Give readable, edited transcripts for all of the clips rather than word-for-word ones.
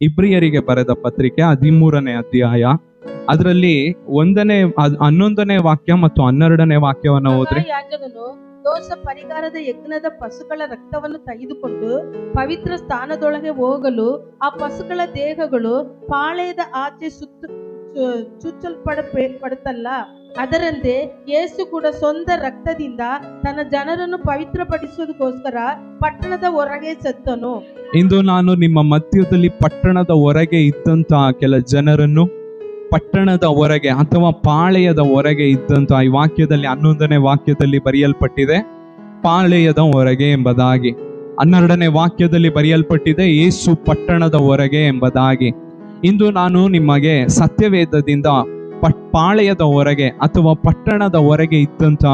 ಇಬ್ರಿಯರಿಗೆ ಬರೆದ ಪತ್ರಿಕೆ 13ನೇ ಅಧ್ಯಾಯ ಅದರಲ್ಲಿ 11ನೇ ವಾಕ್ಯ ಮತ್ತು 12ನೇ ವಾಕ್ಯವನ್ನು ಓದ್ರಿ. ಯಾಜಕನು ದೋಷ ಪರಿಹಾರದ ಯಜ್ಞದ ಪಶುಗಳ ರಕ್ತವನ್ನು ತೆಗೆದುಕೊಂಡು ಪವಿತ್ರ ಸ್ಥಾನದೊಳಗೆ ಹೋಗಲು ಆ ಪಶುಗಳ ದೇಹಗಳು ಪಾಳೆಯದ ಆಚೆ ಚುಚ್ಚಲ್ಪಡತಲ್ಲ. ಅದರಂತೆ ಯೇಸು ಕೂಡ ಸ್ವಂತ ರಕ್ತದಿಂದ ತನ್ನ ಜನರನ್ನು ಪವಿತ್ರಪಡಿಸುವುದಕ್ಕೋಸ್ಕರ ಪಟ್ಟಣದ ಹೊರಗೆ ಸತ್ತನು. ಇಂದು ನಾನು ನಿಮ್ಮ ಮಧ್ಯದಲ್ಲಿ ಪಟ್ಟಣದ ಹೊರಗೆ ಇದ್ದಂತಹ ಕೆಲ ಜನರನ್ನು ಪಟ್ಟಣದ ಹೊರಗೆ ಅಥವಾ ಪಾಳೆಯದ ಹೊರಗೆ ಇದ್ದಂತ ಈ ವಾಕ್ಯದಲ್ಲಿ 11ನೇ ವಾಕ್ಯದಲ್ಲಿ ಬರೆಯಲ್ಪಟ್ಟಿದೆ ಪಾಳೆಯದ ಹೊರಗೆ ಎಂಬುದಾಗಿ. 12ನೇ ವಾಕ್ಯದಲ್ಲಿ ಬರೆಯಲ್ಪಟ್ಟಿದೆ ಯೇಸು ಪಟ್ಟಣದ ಹೊರಗೆ ಎಂಬುದಾಗಿ. ಇಂದು ನಾನು ನಿಮಗೆ ಸತ್ಯವೇದದಿಂದ ಪಾಳೆಯದ ಹೊರಗೆ ಅಥವಾ ಪಟ್ಟಣದ ಹೊರಗೆ ಇದ್ದಂತ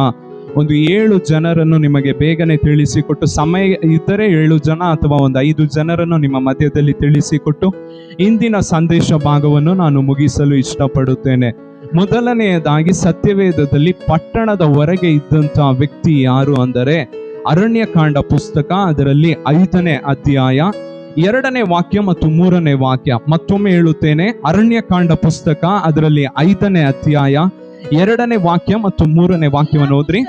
ಒಂದು 7 ಜನರನ್ನು ನಿಮಗೆ ಬೇಗನೆ ತಿಳಿಸಿಕೊಟ್ಟು, ಸಮಯ ಇದ್ದರೆ 7 ಜನ ಅಥವಾ ಒಂದು 5 ಜನರನ್ನು ನಿಮ್ಮ ಮಧ್ಯದಲ್ಲಿ ತಿಳಿಸಿಕೊಟ್ಟು ಇಂದಿನ ಸಂದೇಶ ಭಾಗವನ್ನು ನಾನು ಮುಗಿಸಲು ಇಷ್ಟಪಡುತ್ತೇನೆ. ಮೊದಲನೆಯದಾಗಿ ಸತ್ಯವೇದದಲ್ಲಿ ಪಟ್ಟಣದ ಹೊರಗೆ ಇದ್ದಂತ ವ್ಯಕ್ತಿ ಯಾರು ಅಂದರೆ ಅರಣ್ಯಕಾಂಡ ಪುಸ್ತಕ ಅದರಲ್ಲಿ 5ನೇ ಅಧ್ಯಾಯ 2ನೇ ವಾಕ್ಯ ಮತ್ತು 3ನೇ ವಾಕ್ಯ. ಮತ್ತೊಮ್ಮೆ ಹೇಳುತ್ತೇನೆ, ಅರಣ್ಯಕಾಂಡ ಪುಸ್ತಕ ಅದರಲ್ಲಿ 5ನೇ ಅಧ್ಯಾಯ 2ನೇ ವಾಕ್ಯ ಮತ್ತು 3ನೇ ವಾಕ್ಯವನ್ನು ಓದ್ರಿ.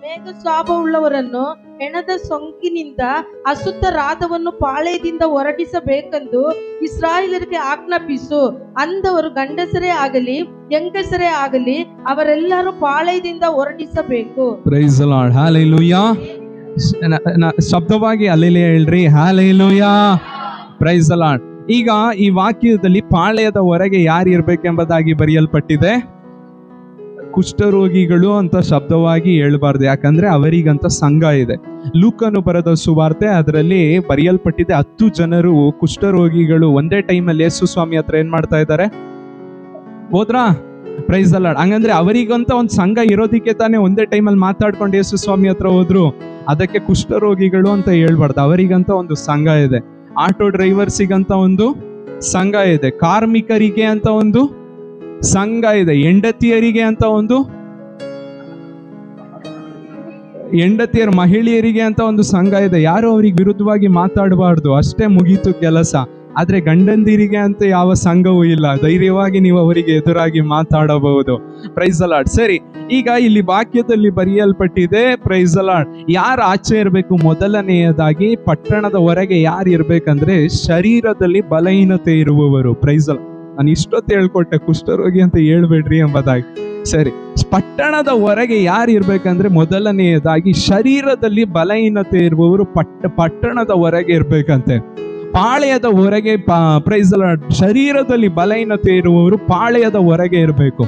ಮೇಘ ಸ್ವಾಭವುಳ್ಳವರನ್ನು ಹೆಣದ ಸೋಂಕಿನಿಂದ ಅಶುದ್ಧರಾದವನ್ನು ಪಾಳೆಯದಿಂದ ಹೊರಡಿಸಬೇಕೆಂದು ಇಸ್ರಾಯೇಲರಿಗೆ ಆಜ್ಞಾಪಿಸು. ಅಂದವರು ಗಂಡಸರೇ ಆಗಲಿ ಹೆಂಗಸರೇ ಆಗಲಿ ಅವರೆಲ್ಲರೂ ಪಾಳೆಯದಿಂದ ಹೊರಡಿಸಬೇಕು. Praise the lord, hallelujah. ಶಬ್ದವಾಗಿ ಹಲ್ಲೆಲೂಯಾ ಹೇಳ್ರಿ, ಹಲ್ಲೆಲೂಯಾ, ಪ್ರೈಸ್ ದಿ ಲಾರ್ಡ್. ಈಗ ಈ ವಾಕ್ಯದಲ್ಲಿ ಪಾಳೆಯದ ಹೊರಗೆ ಯಾರು ಇರ್ಬೇಕೆಂಬುದಾಗಿ ಬರೆಯಲ್ಪಟ್ಟಿದೆ. ಕುಷ್ಠರೋಗಿಗಳು ಅಂತ ಶಬ್ದವಾಗಿ ಹೇಳ್ಬಾರ್ದು, ಯಾಕಂದ್ರೆ ಅವರಿಗಂತ ಸಂಘ ಇದೆ. ಲೂಕನು ಬರೆದ ಸುವಾರ್ತೆ ಅದರಲ್ಲಿ ಬರೆಯಲ್ಪಟ್ಟಿದೆ 10 ಜನರು ಕುಷ್ಠರೋಗಿಗಳು ಒಂದೇ ಟೈಮಲ್ಲಿ ಯೇಸು ಸ್ವಾಮಿ ಹತ್ರ ಏನ್ ಮಾಡ್ತಾ ಇದ್ದಾರೆ, ಹೋದ್ರಾ? Price the lord. ಹಂಗಂದ್ರೆ ಅವರಿಗಂತ ಒಂದು ಸಂಘ ಇರೋದಿಕ್ಕೆ ತಾನೇ ಒಂದೇ ಟೈಮಲ್ಲಿ ಮಾತಾಡ್ಕೊಂಡು ಯೇಸು ಸ್ವಾಮಿ ಹತ್ರ ಹೋದ್ರು. ಅದಕ್ಕೆ ಕುಷ್ಠರೋಗಿಗಳು ಅಂತ ಹೇಳ್ಬಾರ್ದು, ಅವರಿಗಂತ ಒಂದು ಸಂಘ ಇದೆ. ಆಟೋ ಡ್ರೈವರ್ಸಿಗಂತ ಒಂದು ಸಂಘ ಇದೆ, ಕಾರ್ಮಿಕರಿಗೆ ಅಂತ ಒಂದು ಸಂಘ ಇದೆ, ಹೆಂಡತಿಯರಿಗೆ ಅಂತ ಒಂದು ಮಹಿಳೆಯರಿಗೆ ಅಂತ ಒಂದು ಸಂಘ ಇದೆ. ಯಾರು ಅವ್ರಿಗೆ ವಿರುದ್ಧವಾಗಿ ಮಾತಾಡಬಾರ್ದು, ಅಷ್ಟೇ ಮುಗೀತು ಕೆಲಸ. ಆದ್ರೆ ಗಂಡಂದಿರಿಗೆ ಅಂತ ಯಾವ ಸಂಘವೂ ಇಲ್ಲ, ಧೈರ್ಯವಾಗಿ ನೀವು ಅವರಿಗೆ ಎದುರಾಗಿ ಮಾತಾಡಬಹುದು. Price the lord. ಸರಿ, ಈಗ ಇಲ್ಲಿ ವಾಕ್ಯದಲ್ಲಿ ಬರೆಯಲ್ಪಟ್ಟಿದೆ ಪ್ರೈಸ್ ದಿ ಲಾರ್ಡ್ ಯಾರು ಆಚೆ ಇರಬೇಕು. ಮೊದಲನೆಯದಾಗಿ ಪಟ್ಟಣದ ಹೊರಗೆ ಯಾರು ಇರ್ಬೇಕಂದ್ರೆ ಶರೀರದಲ್ಲಿ ಬಲಹೀನತೆ ಇರುವವರು. Praise the Lord. ನಾನು ಇಷ್ಟೊತ್ತು ಹೇಳ್ಕೊಟ್ಟೆ ಕುಷ್ಠರೋಗಿ ಅಂತ ಹೇಳ್ಬೇಡ್ರಿ ಎಂಬುದಾಗಿ. ಸರಿ, ಪಟ್ಟಣದ ಹೊರಗೆ ಯಾರು ಇರ್ಬೇಕಂದ್ರೆ ಮೊದಲನೆಯದಾಗಿ ಶರೀರದಲ್ಲಿ ಬಲಹೀನತೆ ಇರುವವರು ಪಟ್ಟಣದ ಹೊರಗೆ ಇರ್ಬೇಕಂತೆ. ಪಾಳೆಯದ ಹೊರಗೆ ಪ್ರೈಸ್ ದಿ ಲಾರ್ಡ್ ಶರೀರದಲ್ಲಿ ಬಲಹೀನತೆ ಇರುವವರು ಪಾಳೆಯದ ಹೊರಗೆ ಇರಬೇಕು.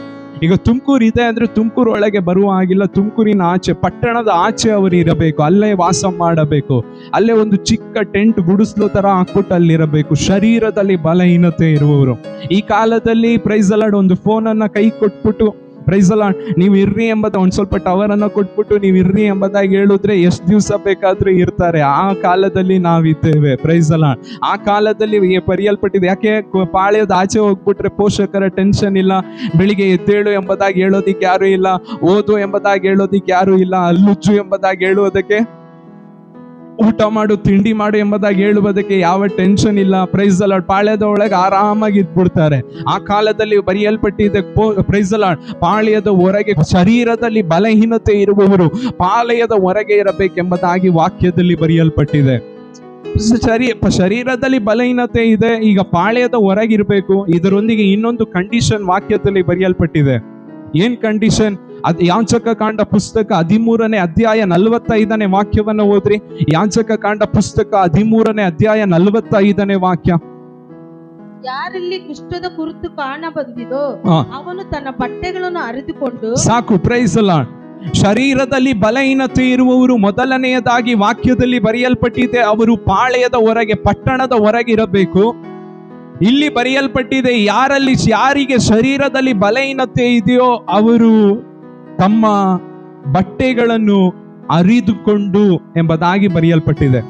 ಈಗ ತುಮಕೂರು ಇದೆ ಅಂದ್ರೆ ತುಮಕೂರು ಒಳಗೆ ಬರುವ ಹಾಗಿಲ್ಲ, ತುಮಕೂರಿನ ಆಚೆ ಪಟ್ಟಣದ ಆಚೆ ಅವರು ಇರಬೇಕು, ಅಲ್ಲೇ ವಾಸ ಮಾಡಬೇಕು, ಅಲ್ಲೇ ಒಂದು ಚಿಕ್ಕ ಟೆಂಟ್ ಗುಡಿಸ್ಲು ತರ ಹಾಕ್ಬಿಟ್ಟು ಅಲ್ಲಿರಬೇಕು. ಶರೀರದಲ್ಲಿ ಬಲಹೀನತೆ ಇರುವವರು ಈ ಕಾಲದಲ್ಲಿ ಪ್ರೈಸ್ ದಿ ಲಾರ್ಡ್ ಒಂದು ಫೋನ್ ಅನ್ನ ಕೈ ಕೊಟ್ಬಿಟ್ಟು ಪ್ರೈಸ್ ದಿ ಲಾರ್ಡ್ ನೀವು ಇರ್ರಿ ಎಂಬುದ ಒಂದ್ ಸ್ವಲ್ಪ ಟವರ್ ಅನ್ನ ಕೊಟ್ಬಿಟ್ಟು ನೀವು ಇರ್ರಿ ಎಂಬುದಾಗಿ ಹೇಳಿದ್ರೆ ಎಷ್ಟು ದಿವಸ ಬೇಕಾದ್ರೂ ಇರ್ತಾರೆ. ಆ ಕಾಲದಲ್ಲಿ ನಾವಿದ್ದೇವೆ. Praise the Lord. ಆ ಕಾಲದಲ್ಲಿ ಬರೆಯಲ್ಪಟ್ಟಿದೆ. ಯಾಕೆ ಪಾಳ್ಯದ ಆಚೆ ಹೋಗ್ಬಿಟ್ರೆ ಪೋಷಕರ ಟೆನ್ಷನ್ ಇಲ್ಲ, ಬೆಳಿಗ್ಗೆ ಎದ್ದೇಳು ಎಂಬುದಾಗಿ ಹೇಳೋದಿಕ್ಕೆ ಯಾರು ಇಲ್ಲ, ಓದು ಎಂಬುದಾಗಿ ಹೇಳೋದಿಕ್ಕೆ ಯಾರು ಇಲ್ಲ, ಅಲ್ಲುಜ್ಜು ಎಂಬುದಾಗಿ ಹೇಳುವುದಕ್ಕೆ, ಊಟ ಮಾಡು ತಿಂಡಿ ಮಾಡು ಎಂಬುದಾಗಿ ಹೇಳುವುದಕ್ಕೆ ಯಾವ ಟೆನ್ಷನ್ ಇಲ್ಲ. Price the lord. ಪಾಳ್ಯದ ಒಳಗೆ ಆರಾಮಾಗಿ ಇದ್ಬಿಡ್ತಾರೆ. ಆ ಕಾಲದಲ್ಲಿ ಬರೆಯಲ್ಪಟ್ಟಿದೆ ಪ್ರೈಸ್ ದಿ ಲಾರ್ಡ್ ಪಾಳ್ಯದ ಹೊರಗೆ ಶರೀರದಲ್ಲಿ ಬಲಹೀನತೆ ಇರುವವರು ಪಾಳೆಯದ ಹೊರಗೆ ಇರಬೇಕೆಂಬುದಾಗಿ ವಾಕ್ಯದಲ್ಲಿ ಬರೆಯಲ್ಪಟ್ಟಿದೆ. ಶರೀರದಲ್ಲಿ ಬಲಹೀನತೆ ಇದೆ, ಈಗ ಪಾಳ್ಯದ ಹೊರಗಿರ್ಬೇಕು. ಇದರೊಂದಿಗೆ ಇನ್ನೊಂದು ಕಂಡೀಷನ್ ವಾಕ್ಯದಲ್ಲಿ ಬರೆಯಲ್ಪಟ್ಟಿದೆ. ಏನ್ ಕಂಡೀಷನ್? ಯಾಜಕ ಕಾಂಡ ಪುಸ್ತಕ 13ನೇ ಅಧ್ಯಾಯ 45ನೇ ವಾಕ್ಯವನ್ನು ಓದ್ರಿ. ಯಾಜಕ ಕಾಂಡ ಪುಸ್ತಕ 13ನೇ ಅಧ್ಯಾಯ 45ನೇ ವಾಕ್ಯ. ಯಾರಲ್ಲಿ ಕುಷ್ಠದ ಕುರಿತು ಕಾಣ ಬಂದಿದೋ ಅವನು ತನ್ನ ಬಟ್ಟೆಗಳನ್ನು ಹರಿದುಕೊಂಡು ಸಾಕು. Praise the Lord. ಶರೀರದಲ್ಲಿ ಬಲಹೀನತೆ ಇರುವವರು ಮೊದಲನೆಯದಾಗಿ ವಾಕ್ಯದಲ್ಲಿ ಬರೆಯಲ್ಪಟ್ಟಿದೆ ಅವರು ಪಾಳೆಯದ ಹೊರಗೆ ಪಟ್ಟಣದ ಹೊರಗೆ ಇರಬೇಕು. ಇಲ್ಲಿ ಬರೆಯಲ್ಪಟ್ಟಿದೆ ಯಾರಿಗೆ ಶರೀರದಲ್ಲಿ ಬಲಹೀನತೆ ಇದೆಯೋ ಅವರು ತಮ್ಮ ಬಟ್ಟೆಗಳನ್ನು ಹರಿದುಕೊಂಡು ಎಂಬುದಾಗಿ ಬರೆಯಲ್ಪಟ್ಟಿದೆ.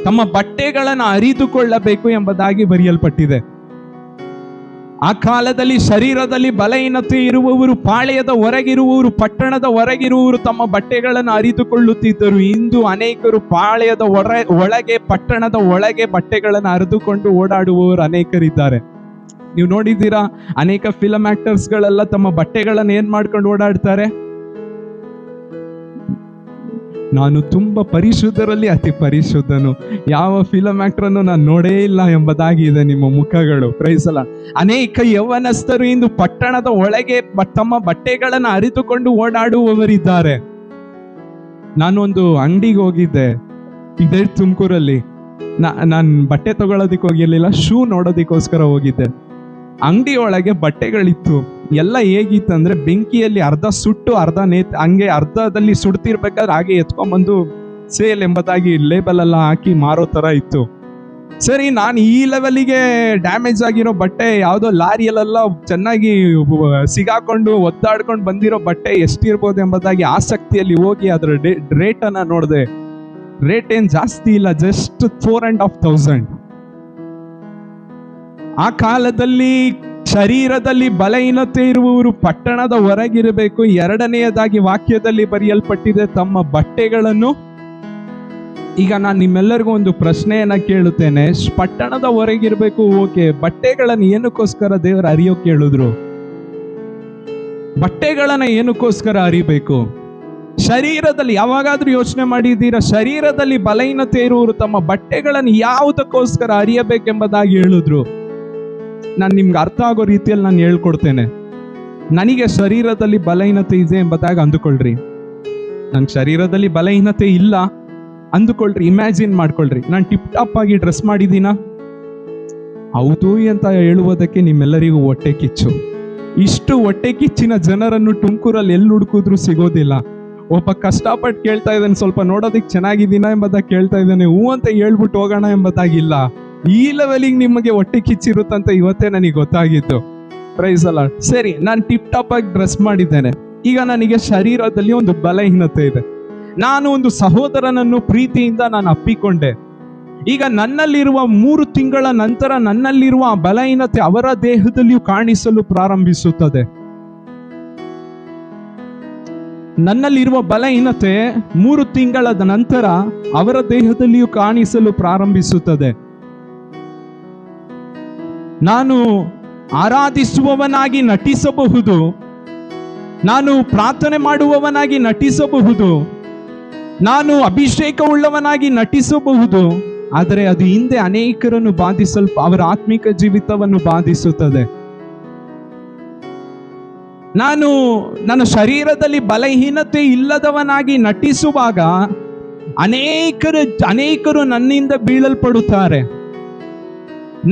ತಮ್ಮ ಬಟ್ಟೆಗಳನ್ನು ಹರಿದುಕೊಳ್ಳಬೇಕು ಎಂಬುದಾಗಿ ಬರೆಯಲ್ಪಟ್ಟಿದೆ. ಆ ಕಾಲದಲ್ಲಿ ಶರೀರದಲ್ಲಿ ಬಲಹೀನತೆ ಇರುವವರು, ಪಾಳೆಯದ ಹೊರಗಿರುವವರು, ಪಟ್ಟಣದ ಹೊರಗಿರುವವರು ತಮ್ಮ ಬಟ್ಟೆಗಳನ್ನು ಅರಿತುಕೊಳ್ಳುತ್ತಿದ್ದರು. ಇಂದು ಅನೇಕರು ಪಾಳೆಯದ ಒಳಗೆ, ಪಟ್ಟಣದ ಒಳಗೆ ಬಟ್ಟೆಗಳನ್ನು ಅರಿದುಕೊಂಡು ಓಡಾಡುವವರು ಅನೇಕರಿದ್ದಾರೆ. ನೀವು ನೋಡಿದ್ದೀರಾ, ಅನೇಕ ಫಿಲಂ ಆಕ್ಟರ್ಸ್ಗಳೆಲ್ಲ ತಮ್ಮ ಬಟ್ಟೆಗಳನ್ನು ಏನ್ ಮಾಡ್ಕೊಂಡು ಓಡಾಡ್ತಾರೆ? ನಾನು ತುಂಬಾ ಪರಿಶುದ್ಧರಲ್ಲಿ ಅತಿ ಪರಿಶುದ್ಧನು, ಯಾವ ಫಿಲಂ ಆಕ್ಟರನ್ನು ನಾನು ನೋಡೇ ಇಲ್ಲ ಎಂಬುದಾಗಿದೆ ನಿಮ್ಮ ಮುಖಗಳು. Praise Lord. ಅನೇಕ ಯೌವನಸ್ಥರು ಇಂದು ಪಟ್ಟಣದ ಒಳಗೆ ತಮ್ಮ ಬಟ್ಟೆಗಳನ್ನು ಅರಿತುಕೊಂಡು ಓಡಾಡುವವರಿದ್ದಾರೆ. ನಾನೊಂದು ಅಂಗಡಿಗೆ ಹೋಗಿದ್ದೆ, ಇದೇ ತುಮಕೂರಲ್ಲಿ. ನಾನು ಬಟ್ಟೆ ತಗೊಳ್ಳೋದಿಕ್ಕೆ ಹೋಗಿರ್ಲಿಲ್ಲ, ಶೂ ನೋಡೋದಿಕ್ಕೋಸ್ಕರ ಹೋಗಿದ್ದೆ. ಅಂಗಡಿ ಒಳಗೆ ಬಟ್ಟೆಗಳಿತ್ತು. ಎಲ್ಲ ಹೇಗಿತ್ತಂದ್ರೆ, ಬೆಂಕಿಯಲ್ಲಿ ಅರ್ಧ ಸುಟ್ಟು ಅರ್ಧ ಹಂಗೆ ಅರ್ಧದಲ್ಲಿ ಸುಡ್ತಿರ್ಬೇಕಾದ್ರೆ ಹಾಗೆ ಎತ್ಕೊಂಡ್ಬಂದು ಸೇಲ್ ಎಂಬುದಾಗಿ ಲೇಬಲ್ ಎಲ್ಲ ಹಾಕಿ ಮಾರೋ ತರ ಇತ್ತು. ಸರಿ, ನಾನು ಈ ಲೆವೆಲಿಗೆ ಡ್ಯಾಮೇಜ್ ಆಗಿರೋ ಬಟ್ಟೆ, ಯಾವುದೋ ಲಾರಿಯಲ್ಲೆಲ್ಲ ಚೆನ್ನಾಗಿ ಸಿಗಾಕೊಂಡು ಒದ್ದಾಡ್ಕೊಂಡು ಬಂದಿರೋ ಬಟ್ಟೆ ಎಷ್ಟಿರ್ಬೋದು ಎಂಬುದಾಗಿ ಆಸಕ್ತಿಯಲ್ಲಿ ಹೋಗಿ ಅದರ ರೇಟನ್ನು ನೋಡಿದೆ. ರೇಟ್ ಏನ್ ಜಾಸ್ತಿ ಇಲ್ಲ, ಜಸ್ಟ್ 4,500. ಆ ಕಾಲದಲ್ಲಿ ಶರೀರದಲ್ಲಿ ಬಲಹೀನತೆ ಇರುವವರು ಪಟ್ಟಣದ ಹೊರಗಿರಬೇಕು. ಎರಡನೆಯದಾಗಿ ವಾಕ್ಯದಲ್ಲಿ ಬರೆಯಲ್ಪಟ್ಟಿದೆ, ತಮ್ಮ ಬಟ್ಟೆಗಳನ್ನು. ಈಗ ನಾನು ನಿಮ್ಮೆಲ್ಲರಿಗೂ ಒಂದು ಪ್ರಶ್ನೆಯನ್ನ ಕೇಳುತ್ತೇನೆ. ಪಟ್ಟಣದ ಹೊರಗಿರ್ಬೇಕು, ಓಕೆ, ಬಟ್ಟೆಗಳನ್ನು ಏನಕ್ಕೋಸ್ಕರ ದೇವರು ಅರಿಯೋಕೆ ಹೇಳಿದ್ರು? ಬಟ್ಟೆಗಳನ್ನ ಏನಕ್ಕೋಸ್ಕರ ಅರಿಬೇಕು? ಶರೀರದಲ್ಲಿ ಯಾವಾಗಾದ್ರೂ ಯೋಚನೆ ಮಾಡಿದ್ದೀರಾ? ಶರೀರದಲ್ಲಿ ಬಲಹೀನತೆ ಇರುವವರು ತಮ್ಮ ಬಟ್ಟೆಗಳನ್ನು ಯಾವುದಕ್ಕೋಸ್ಕರ ಅರಿಯಬೇಕೆಂಬುದಾಗಿ ಹೇಳಿದ್ರು? ನಾನು ನಿಮ್ಗೆ ಅರ್ಥ ಆಗೋ ರೀತಿಯಲ್ಲಿ ನಾನು ಹೇಳ್ಕೊಡ್ತೇನೆ. ನನಗೆ ಶರೀರದಲ್ಲಿ ಬಲಹೀನತೆ ಇದೆ ಎಂಬುದಾಗಿ ಅಂದುಕೊಳ್ರಿ. ನನ್ನ ಶರೀರದಲ್ಲಿ ಬಲಹೀನತೆ ಇಲ್ಲ ಅಂದುಕೊಳ್ರಿ, ಇಮ್ಯಾಜಿನ್ ಮಾಡ್ಕೊಳ್ರಿ. ನಾನು ಟಿಪ್ ಟಾಪ್ ಆಗಿ ಡ್ರೆಸ್ ಮಾಡಿದ್ದೀನ? ಹೌದು ಅಂತ ಹೇಳುವುದಕ್ಕೆ ನಿಮ್ಮೆಲ್ಲರಿಗೂ ಹೊಟ್ಟೆ ಕಿಚ್ಚು. ಇಷ್ಟು ಹೊಟ್ಟೆ ಕಿಚ್ಚಿನ ಜನರನ್ನು ತುಮಕೂರಲ್ಲಿ ಎಲ್ಲಿ ಹುಡುಕಿದ್ರು ಸಿಗೋದಿಲ್ಲ. ಒಬ್ಬ ಕಷ್ಟಪಟ್ಟು ಕೇಳ್ತಾ ಇದ್ದಾನೆ, ಸ್ವಲ್ಪ ನೋಡೋದಿಕ್ ಚೆನ್ನಾಗಿದ್ದೀನ ಎಂಬುದಾಗಿ ಕೇಳ್ತಾ ಇದ್ದಾನೆ. ಹೂ ಅಂತ ಹೇಳ್ಬಿಟ್ಟು ಹೋಗೋಣ ಎಂಬುದಾಗಿಲ್ಲ. ಈ ಲೆವೆಲಿಗೆ ನಿಮಗೆ ಹೊಟ್ಟೆ ಕಿಚ್ಚಿರುತ್ತಂತ ಇವತ್ತೇ ನನಗೆ ಗೊತ್ತಾಗಿತ್ತು. Praise Lord. ಸರಿ, ನಾನು ಟಿಪ್ ಟಾಪ್ ಆಗಿ ಡ್ರೆಸ್ ಮಾಡಿದ್ದೇನೆ. ಈಗ ನನಗೆ ಶರೀರದಲ್ಲಿ ಒಂದು ಬಲಹೀನತೆ ಇದೆ. ನಾನು ಒಂದು ಸಹೋದರನನ್ನು ಪ್ರೀತಿಯಿಂದ ನಾನು ಅಪ್ಪಿಕೊಂಡೆ. ಈಗ ನನ್ನಲ್ಲಿರುವ 3 ತಿಂಗಳ ನಂತರ ನನ್ನಲ್ಲಿರುವ ಆ ಬಲಹೀನತೆ ಅವರ ದೇಹದಲ್ಲಿಯೂ ಕಾಣಿಸಲು ಪ್ರಾರಂಭಿಸುತ್ತದೆ. ನನ್ನಲ್ಲಿರುವ ಬಲಹೀನತೆ 3 ತಿಂಗಳ ನಂತರ ಅವರ ದೇಹದಲ್ಲಿಯೂ ಕಾಣಿಸಲು ಪ್ರಾರಂಭಿಸುತ್ತದೆ. ನಾನು ಆರಾಧಿಸುವವನಾಗಿ ನಟಿಸಬಹುದು, ನಾನು ಪ್ರಾರ್ಥನೆ ಮಾಡುವವನಾಗಿ ನಟಿಸಬಹುದು, ನಾನು ಅಭಿಷೇಕವುಳ್ಳವನಾಗಿ ನಟಿಸಬಹುದು, ಆದರೆ ಅದು ಹಿಂದೆ ಅನೇಕರನ್ನು ಅವರ ಆತ್ಮಿಕ ಜೀವಿತವನ್ನು ಬಾಧಿಸುತ್ತದೆ. ನಾನು ನನ್ನ ಶರೀರದಲ್ಲಿ ಬಲಹೀನತೆ ಇಲ್ಲದವನಾಗಿ ನಟಿಸುವಾಗ ಅನೇಕರು ನನ್ನಿಂದ ಬೀಳಲ್ಪಡುತ್ತಾರೆ.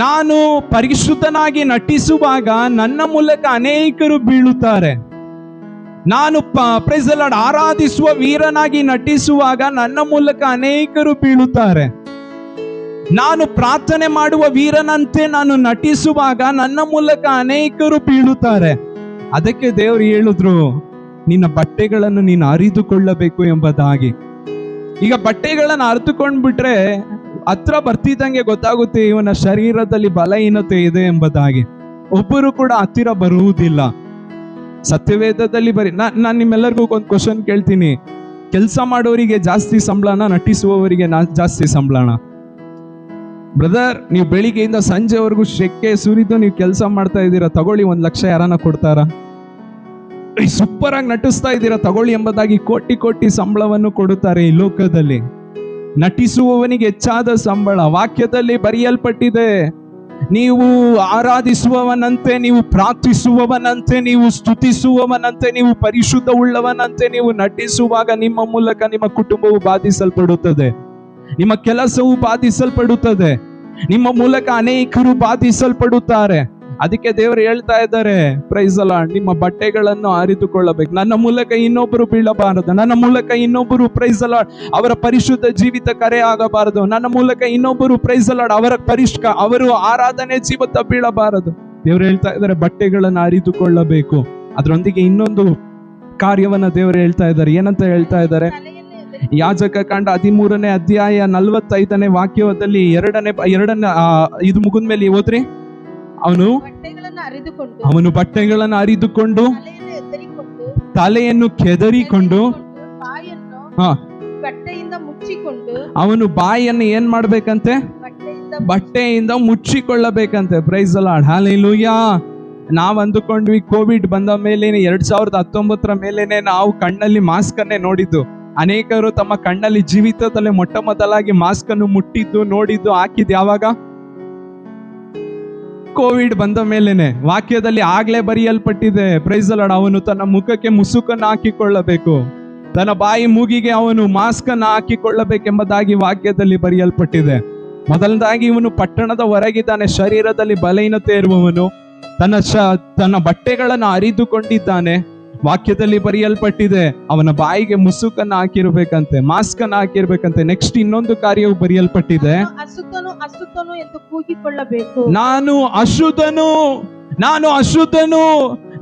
ನಾನು ಪರಿಶುದ್ಧನಾಗಿ ನಟಿಸುವಾಗ ನನ್ನ ಮೂಲಕ ಅನೇಕರು ಬೀಳುತ್ತಾರೆ. ನಾನು ಪ್ರೈಸ್ ದಿ ಲಾರ್ಡ್ ಆರಾಧಿಸುವ ವೀರನಾಗಿ ನಟಿಸುವಾಗ ನನ್ನ ಮೂಲಕ ಅನೇಕರು ಬೀಳುತ್ತಾರೆ. ನಾನು ಪ್ರಾರ್ಥನೆ ಮಾಡುವ ವೀರನಂತೆ ನಾನು ನಟಿಸುವಾಗ ನನ್ನ ಮೂಲಕ ಅನೇಕರು ಬೀಳುತ್ತಾರೆ. ಅದಕ್ಕೆ ದೇವರು ಹೇಳಿದ್ರು, ನಿನ್ನ ಬಟ್ಟೆಗಳನ್ನು ನೀನು ಅರಿತುಕೊಳ್ಳಬೇಕು ಎಂಬುದಾಗಿ. ಈಗ ಬಟ್ಟೆಗಳನ್ನು ಅರಿತುಕೊಂಡ್ಬಿಟ್ರೆ ಹತ್ರ ಬರ್ತಿದ್ದಂಗೆ ಗೊತ್ತಾಗುತ್ತೆ ಇವನ ಶರೀರದಲ್ಲಿ ಬಲಹೀನತೆ ಇದೆ ಎಂಬುದಾಗಿ. ಒಬ್ಬರು ಕೂಡ ಹತ್ತಿರ ಬರುವುದಿಲ್ಲ. ಸತ್ಯವೇದದಲ್ಲಿ ನಾನು ನಿಮ್ಮೆಲ್ಲರಿಗೂ ಒಂದು ಕ್ವಶನ್ ಕೇಳ್ತೀನಿ. ಕೆಲಸ ಮಾಡೋರಿಗೆ ಜಾಸ್ತಿ ಸಂಬಳನ, ನಟಿಸುವವರಿಗೆ ಜಾಸ್ತಿ ಸಂಬಳನ? ಬ್ರದರ್, ನೀವು ಬೆಳಿಗ್ಗೆಯಿಂದ ಸಂಜೆವರೆಗೂ ಶೆಕೆ ಸುರಿದು ನೀವು ಕೆಲಸ ಮಾಡ್ತಾ ಇದ್ದೀರಾ, ತಗೊಳ್ಳಿ 1 ಲಕ್ಷ ಯಾರನ್ನ ಕೊಡ್ತಾರ? ಸೂಪರ್ ಆಗಿ ನಟಿಸ್ತಾ ಇದ್ದೀರಾ, ತಗೊಳ್ಳಿ ಎಂಬುದಾಗಿ ಕೋಟಿ ಸಂಬಳವನ್ನು ಕೊಡುತ್ತಾರೆ ಈ ಲೋಕದಲ್ಲಿ. ನಟಿಸುವವನಿಗೆ ಹೆಚ್ಚಾದ ಸಂಬಳ. ವಾಕ್ಯದಲ್ಲಿ ಬರೆಯಲ್ಪಟ್ಟಿದೆ, ನೀವು ಆರಾಧಿಸುವವನಂತೆ, ನೀವು ಪ್ರಾರ್ಥಿಸುವವನಂತೆ, ನೀವು ಸ್ತುತಿಸುವವನಂತೆ, ನೀವು ಪರಿಶುದ್ಧ ಉಳ್ಳವನಂತೆ ನೀವು ನಟಿಸುವಾಗ ನಿಮ್ಮ ಮೂಲಕ ನಿಮ್ಮ ಕುಟುಂಬವು ಬಾಧಿಸಲ್ಪಡುತ್ತದೆ, ನಿಮ್ಮ ಕೆಲಸವು ಬಾಧಿಸಲ್ಪಡುತ್ತದೆ, ನಿಮ್ಮ ಮೂಲಕ ಅನೇಕರು ಬಾಧಿಸಲ್ಪಡುತ್ತಾರೆ. ಅದಕ್ಕೆ ದೇವರು ಹೇಳ್ತಾ ಇದ್ದಾರೆ, ಪ್ರೈಸ್ ದಿ ಲಾರ್ಡ್, ನಿಮ್ಮ ಬಟ್ಟೆಗಳನ್ನು ಅರಿತುಕೊಳ್ಳಬೇಕು. ನನ್ನ ಮೂಲಕ ಇನ್ನೊಬ್ಬರು ಬೀಳಬಾರದು, ನನ್ನ ಮೂಲಕ ಇನ್ನೊಬ್ಬರು ಪ್ರೈಸ್ ದಿ ಲಾರ್ಡ್ ಅವರ ಪರಿಶುದ್ಧ ಜೀವಿತ ಕರೆ ಆಗಬಾರದು, ನನ್ನ ಮೂಲಕ ಇನ್ನೊಬ್ಬರು ಪ್ರೈಸ್ ದಿ ಲಾರ್ಡ್ ಅವರು ಆರಾಧನೆ ಜೀವಿತ ಬೀಳಬಾರದು. ದೇವರು ಹೇಳ್ತಾ ಇದ್ದಾರೆ, ಬಟ್ಟೆಗಳನ್ನು ಅರಿತುಕೊಳ್ಳಬೇಕು. ಅದರೊಂದಿಗೆ ಇನ್ನೊಂದು ಕಾರ್ಯವನ್ನ ದೇವರು ಹೇಳ್ತಾ ಇದ್ದಾರೆ. ಏನಂತ ಹೇಳ್ತಾ ಇದ್ದಾರೆ? ಯಾಜಕ ಕಾಂಡ 13ನೇ ಅಧ್ಯಾಯ 45ನೇ ವಾಕ್ಯದಲ್ಲಿ ಎರಡನೇ ಇದು ಮುಗಿದ ಮೇಲೆ ಓದ್ರಿ. ಅವನು ಬಟ್ಟೆಗಳನ್ನು ಹರಿದುಕೊಂಡು ಅವನು ಬಟ್ಟೆಗಳನ್ನು ಹರಿದುಕೊಂಡು ತಲೆಯನ್ನು ಎತ್ತರಿಕೊಂಡು ತಲೆಯನ್ನು ಕೆದರಿಕೊಂಡು ಬಾಯನ್ನು ಹಾ ಬಟ್ಟೆಯಿಂದ ಮುಚ್ಚಿಕೊಂಡು ಅವನು ಬಾಯಿಯನ್ನು ಏನ್ ಮಾಡ್ಬೇಕಂತೆ? ಬಟ್ಟೆಯಿಂದ ಮುಚ್ಚಿಕೊಳ್ಳಬೇಕಂತೆ. Praise the lord, hallelujah. ನಾವ್ ಅಂದುಕೊಂಡ್ವಿ ಕೋವಿಡ್ ಬಂದ ಮೇಲೇನೆ 2019 ಮೇಲೇನೆ ನಾವು ಕಣ್ಣಲ್ಲಿ ಮಾಸ್ಕ್ ಅನ್ನೇ ನೋಡಿದ್ದು. ಅನೇಕರು ತಮ್ಮ ಕಣ್ಣಲ್ಲಿ ಜೀವಿತದಲ್ಲೇ ಮೊಟ್ಟ ಮೊದಲಾಗಿ ಮಾಸ್ಕ್ ಅನ್ನು ಮುಟ್ಟಿದ್ದು ನೋಡಿದ್ದು ಹಾಕಿದ್ದು ಯಾವಾಗ? ಕೋವಿಡ್ ಬಂದ ಮೇಲೇನೆ. ವಾಕ್ಯದಲ್ಲಿ ಆಗ್ಲೇ ಬರೆಯಲ್ಪಟ್ಟಿದೆ, ಪ್ರೈಸ್ ದಿ ಲಾರ್ಡ್, ಅವನು ತನ್ನ ಮುಖಕ್ಕೆ ಮುಸುಕನ್ನು ಹಾಕಿಕೊಳ್ಳಬೇಕು, ತನ್ನ ಬಾಯಿ ಮೂಗಿಗೆ ಅವನು ಮಾಸ್ಕ್ ಅನ್ನು ಹಾಕಿಕೊಳ್ಳಬೇಕೆಂಬುದಾಗಿ ವಾಕ್ಯದಲ್ಲಿ ಬರೆಯಲ್ಪಟ್ಟಿದೆ. ಮೊದಲದಾಗಿ ಇವನು ಪಟ್ಟಣದ ಹೊರಗಿದ್ದಾನೆ, ಶರೀರದಲ್ಲಿ ಬಲಹೀನತೆ ಇರುವವನು, ತನ್ನ ಬಟ್ಟೆಗಳನ್ನು ಹರಿದುಕೊಂಡಿದ್ದಾನೆ. ವಾಕ್ಯದಲ್ಲಿ ಬರೆಯಲ್ಪಟ್ಟಿದೆ ಅವನ ಬಾಯಿಗೆ ಮುಸುಕನ್ನು ಹಾಕಿರ್ಬೇಕಂತೆ, ಮಾಸ್ಕ್ ಅನ್ನು ಹಾಕಿರ್ಬೇಕಂತೆ. ನೆಕ್ಸ್ಟ್ ಇನ್ನೊಂದು ಕಾರ್ಯವು ಬರೆಯಲ್ಪಟ್ಟಿದೆ, ಅಶುದ್ಧನು ಅಶುದ್ಧನು ಎಂದು ಕೂಗಿಕೊಳ್ಳಬೇಕು. ನಾನು ಅಶುದ್ಧನು, ನಾನು ಅಶುದ್ಧನು,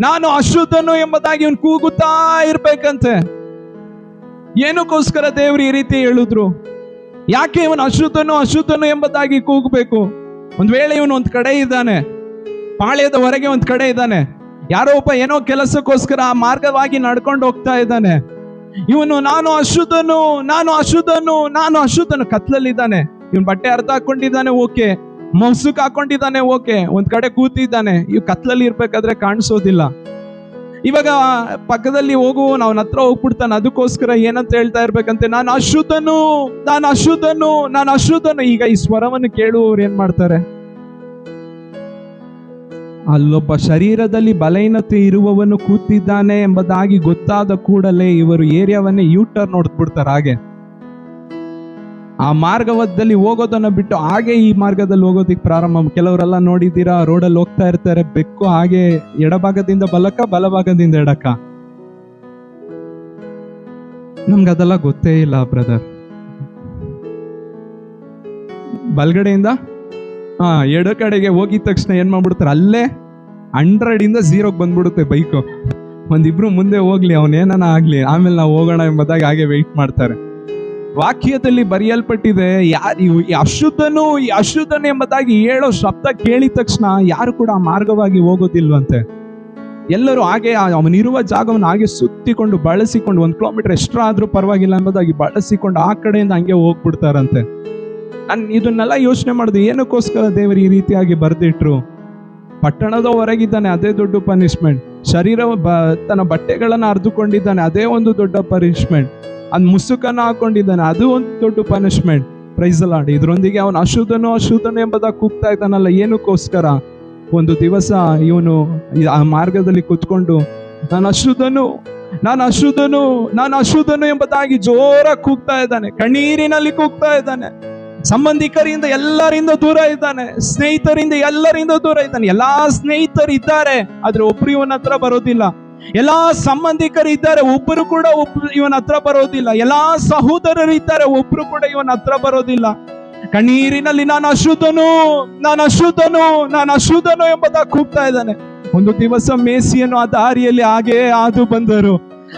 ನಾನು ಅಶುದ್ಧನು ಎಂಬುದಾಗಿ ಇವನು ಕೂಗುತ್ತಾ ಇರ್ಬೇಕಂತೆ. ಏನಕ್ಕೋಸ್ಕರ ದೇವರು ಈ ರೀತಿ ಹೇಳಿದ್ರು? ಯಾಕೆ ಇವನು ಅಶುದ್ಧನು ಅಶುದ್ಧನು ಎಂಬುದಾಗಿ ಕೂಗಬೇಕು? ಒಂದ್ ವೇಳೆ ಇವನು ಒಂದ್ ಕಡೆ ಇದ್ದಾನೆ, ಪಾಳ್ಯದ ಹೊರಗೆ ಒಂದ್ ಕಡೆ ಇದ್ದಾನೆ, ಯಾರೋ ಒಬ್ಬ ಏನೋ ಕೆಲಸಕ್ಕೋಸ್ಕರ ಆ ಮಾರ್ಗವಾಗಿ ನಡ್ಕೊಂಡು ಹೋಗ್ತಾ ಇದ್ದಾನೆ. ಇವನು ನಾನು ಅಶುದ್ಧನು, ನಾನು ಅಶುದ್ಧನು, ನಾನು ಅಶುದ್ಧನು ಕತ್ಲಲ್ಲಿದ್ದಾನೆ. ಇವನ್ ಬಟ್ಟೆ ಅರ್ಧ ಹಾಕೊಂಡಿದ್ದಾನೆ, ಓಕೆ, ಮುಸುಕ್ ಹಾಕೊಂಡಿದ್ದಾನೆ, ಓಕೆ, ಒಂದ್ ಕಡೆ ಕೂತಿದ್ದಾನೆ. ಇವ್ ಕತ್ಲಲ್ಲಿ ಇರ್ಬೇಕಾದ್ರೆ ಕಾಣಿಸೋದಿಲ್ಲ. ಇವಾಗ ಪಕ್ಕದಲ್ಲಿ ಹೋಗುವ ಅವನ ಹತ್ರ ಹೋಗ್ಬಿಡ್ತಾನೆ. ಅದಕ್ಕೋಸ್ಕರ ಏನಂತ ಹೇಳ್ತಾ ಇರ್ಬೇಕಂತೆ, ನಾನು ಅಶುದ್ಧನು, ನಾನು ಅಶುದ್ಧನು, ನಾನು ಅಶುದ್ಧನು. ಈಗ ಈ ಸ್ವರವನ್ನು ಕೇಳುವವರು ಏನ್ ಮಾಡ್ತಾರೆ? ಅಲ್ಲೊಬ್ಬ ಶರೀರದಲ್ಲಿ ಬಲಹೀನತೆ ಇರುವವನು ಕೂತಿದ್ದಾನೆ ಎಂಬುದಾಗಿ ಗೊತ್ತಾದ ಕೂಡಲೇ ಇವರು ಏರಿಯಾವನ್ನೇ ಯೂಟರ್ನ್ ನೋಡ್ಬಿಡ್ತಾರೆ. ಹಾಗೆ ಆ ಮಾರ್ಗದಲ್ಲಿ ಹೋಗೋದನ್ನ ಬಿಟ್ಟು ಹಾಗೆ ಈ ಮಾರ್ಗದಲ್ಲಿ ಹೋಗೋದಿಕ್ ಪ್ರಾರಂಭ. ಕೆಲವರೆಲ್ಲ ನೋಡಿದ್ದೀರಾ, ರೋಡಲ್ಲಿ ಹೋಗ್ತಾ ಇರ್ತಾರೆ, ಬೆಕ್ಕು ಹಾಗೆ ಎಡಭಾಗದಿಂದ ಬಲಕ್ಕ, ಬಲಭಾಗದಿಂದ ಎಡಕ್ಕ. ನಮ್ಗದೆಲ್ಲ ಗೊತ್ತೇ ಇಲ್ಲ ಬ್ರದರ್. ಬಲ್ಗಡೆಯಿಂದ ಎಡ ಕಡೆಗೆ ಹೋಗಿದ ತಕ್ಷಣ ಏನ್ ಮಾಡ್ಬಿಡ್ತಾರೆ, ಅಲ್ಲೇ 100 ಇಂದ 0 ಬಂದ್ಬಿಡುತ್ತೆ ಬೈಕು. ಒಂದಿಬ್ರು ಮುಂದೆ ಹೋಗ್ಲಿ, ಅವನೇನ ಆಗ್ಲಿ, ಆಮೇಲೆ ನಾವು ಹೋಗೋಣ ಎಂಬುದಾಗಿ ಹಾಗೆ ವೆಯ್ಟ್ ಮಾಡ್ತಾರೆ. ವಾಕ್ಯದಲ್ಲಿ ಬರೆಯಲ್ಪಟ್ಟಿದೆ, ಅಶುದ್ಧನು ಅಶುದ್ಧನು ಎಂಬುದಾಗಿ ಹೇಳೋ ಶಬ್ದ ಕೇಳಿದ ತಕ್ಷಣ ಯಾರು ಕೂಡ ಆ ಮಾರ್ಗವಾಗಿ ಹೋಗೋದಿಲ್ವಂತೆ. ಎಲ್ಲರೂ ಹಾಗೆ ಅವನಿರುವ ಜಾಗವನ್ನು ಹಾಗೆ ಸುತ್ತಿಕೊಂಡು ಬಳಸಿಕೊಂಡು 1 ಕಿಲೋಮೀಟರ್ ಎಕ್ಸ್ಟ್ರಾ ಆದ್ರೂ ಪರವಾಗಿಲ್ಲ ಎಂಬುದಾಗಿ ಬಳಸಿಕೊಂಡು ಆ ಕಡೆಯಿಂದ ಹಂಗೆ ಹೋಗ್ಬಿಡ್ತಾರಂತೆ. ನಾನು ಇದನ್ನೆಲ್ಲ ಯೋಚನೆ ಮಾಡಿದೆ, ಏನಕ್ಕೋಸ್ಕರ ದೇವರು ಈ ರೀತಿಯಾಗಿ ಬರ್ದಿಟ್ರು? ಪಟ್ಟಣದ ಹೊರಗಿದ್ದಾನೆ, ಅದೇ ದೊಡ್ಡ ಪನಿಷ್ಮೆಂಟ್. ತನ್ನ ಬಟ್ಟೆಗಳನ್ನು ಹರಿದುಕೊಂಡಿದ್ದಾನೆ, ಅದೇ ಒಂದು ದೊಡ್ಡ ಪನಿಷ್ಮೆಂಟ್. ಅದ್ ಮುಸುಕನ್ನ ಹಾಕೊಂಡಿದ್ದಾನೆ, ಅದು ಒಂದು ದೊಡ್ಡ ಪನಿಷ್ಮೆಂಟ್. Price the lord. ಇದರೊಂದಿಗೆ ಅವನು ಅಶುದ್ಧನು ಅಶುದ್ಧನು ಎಂಬುದಾಗಿ ಕೂಗ್ತಾ ಇದ್ದಾನಲ್ಲ, ಏನಕ್ಕೋಸ್ಕರ? ಒಂದು ದಿವಸ ಇವನು ಆ ಮಾರ್ಗದಲ್ಲಿ ಕುತ್ಕೊಂಡು ನಾನು ಅಶುದ್ಧನು, ನಾನು ಅಶುದ್ಧನು, ನಾನು ಅಶುದ್ಧನು ಎಂಬುದಾಗಿ ಜೋರಾಗಿ ಕೂಗ್ತಾ ಇದ್ದಾನೆ, ಕಣ್ಣೀರಿನಲ್ಲಿ ಕೂಗ್ತಾ ಇದ್ದಾನೆ. ಸಂಬಂಧಿಕರಿಂದ ಎಲ್ಲರಿಂದ ದೂರ ಇದ್ದಾನೆ, ಸ್ನೇಹಿತರಿಂದ ಎಲ್ಲರಿಂದ ದೂರ ಇದ್ದಾನೆ. ಎಲ್ಲಾ ಸ್ನೇಹಿತರು ಇದ್ದಾರೆ, ಆದ್ರೆ ಒಬ್ರು ಇವನ ಹತ್ರ ಬರೋದಿಲ್ಲ. ಎಲ್ಲಾ ಸಂಬಂಧಿಕರು ಇದ್ದಾರೆ, ಒಬ್ಬರು ಕೂಡ ಇವನ ಹತ್ರ ಬರೋದಿಲ್ಲ. ಎಲ್ಲಾ ಸಹೋದರರು ಇದ್ದಾರೆ, ಒಬ್ರು ಕೂಡ ಇವನ ಹತ್ರ ಬರೋದಿಲ್ಲ. ಕಣ್ಣೀರಿನಲ್ಲಿ ನಾನು ಅಶುದ್ಧನು, ನಾನು ಅಶುದ್ಧನು, ನಾನು ಅಶುದ್ಧನು ಎಂಬುದಾಗಿ ಕೂಗ್ತಾ ಇದ್ದಾನೆ. ಒಂದು ದಿವಸ ಮೇಸಿಯನ್ನು ಆ ದಾರಿಯಲ್ಲಿ ಹಾಗೆ ಹಾದು ಬಂದರು.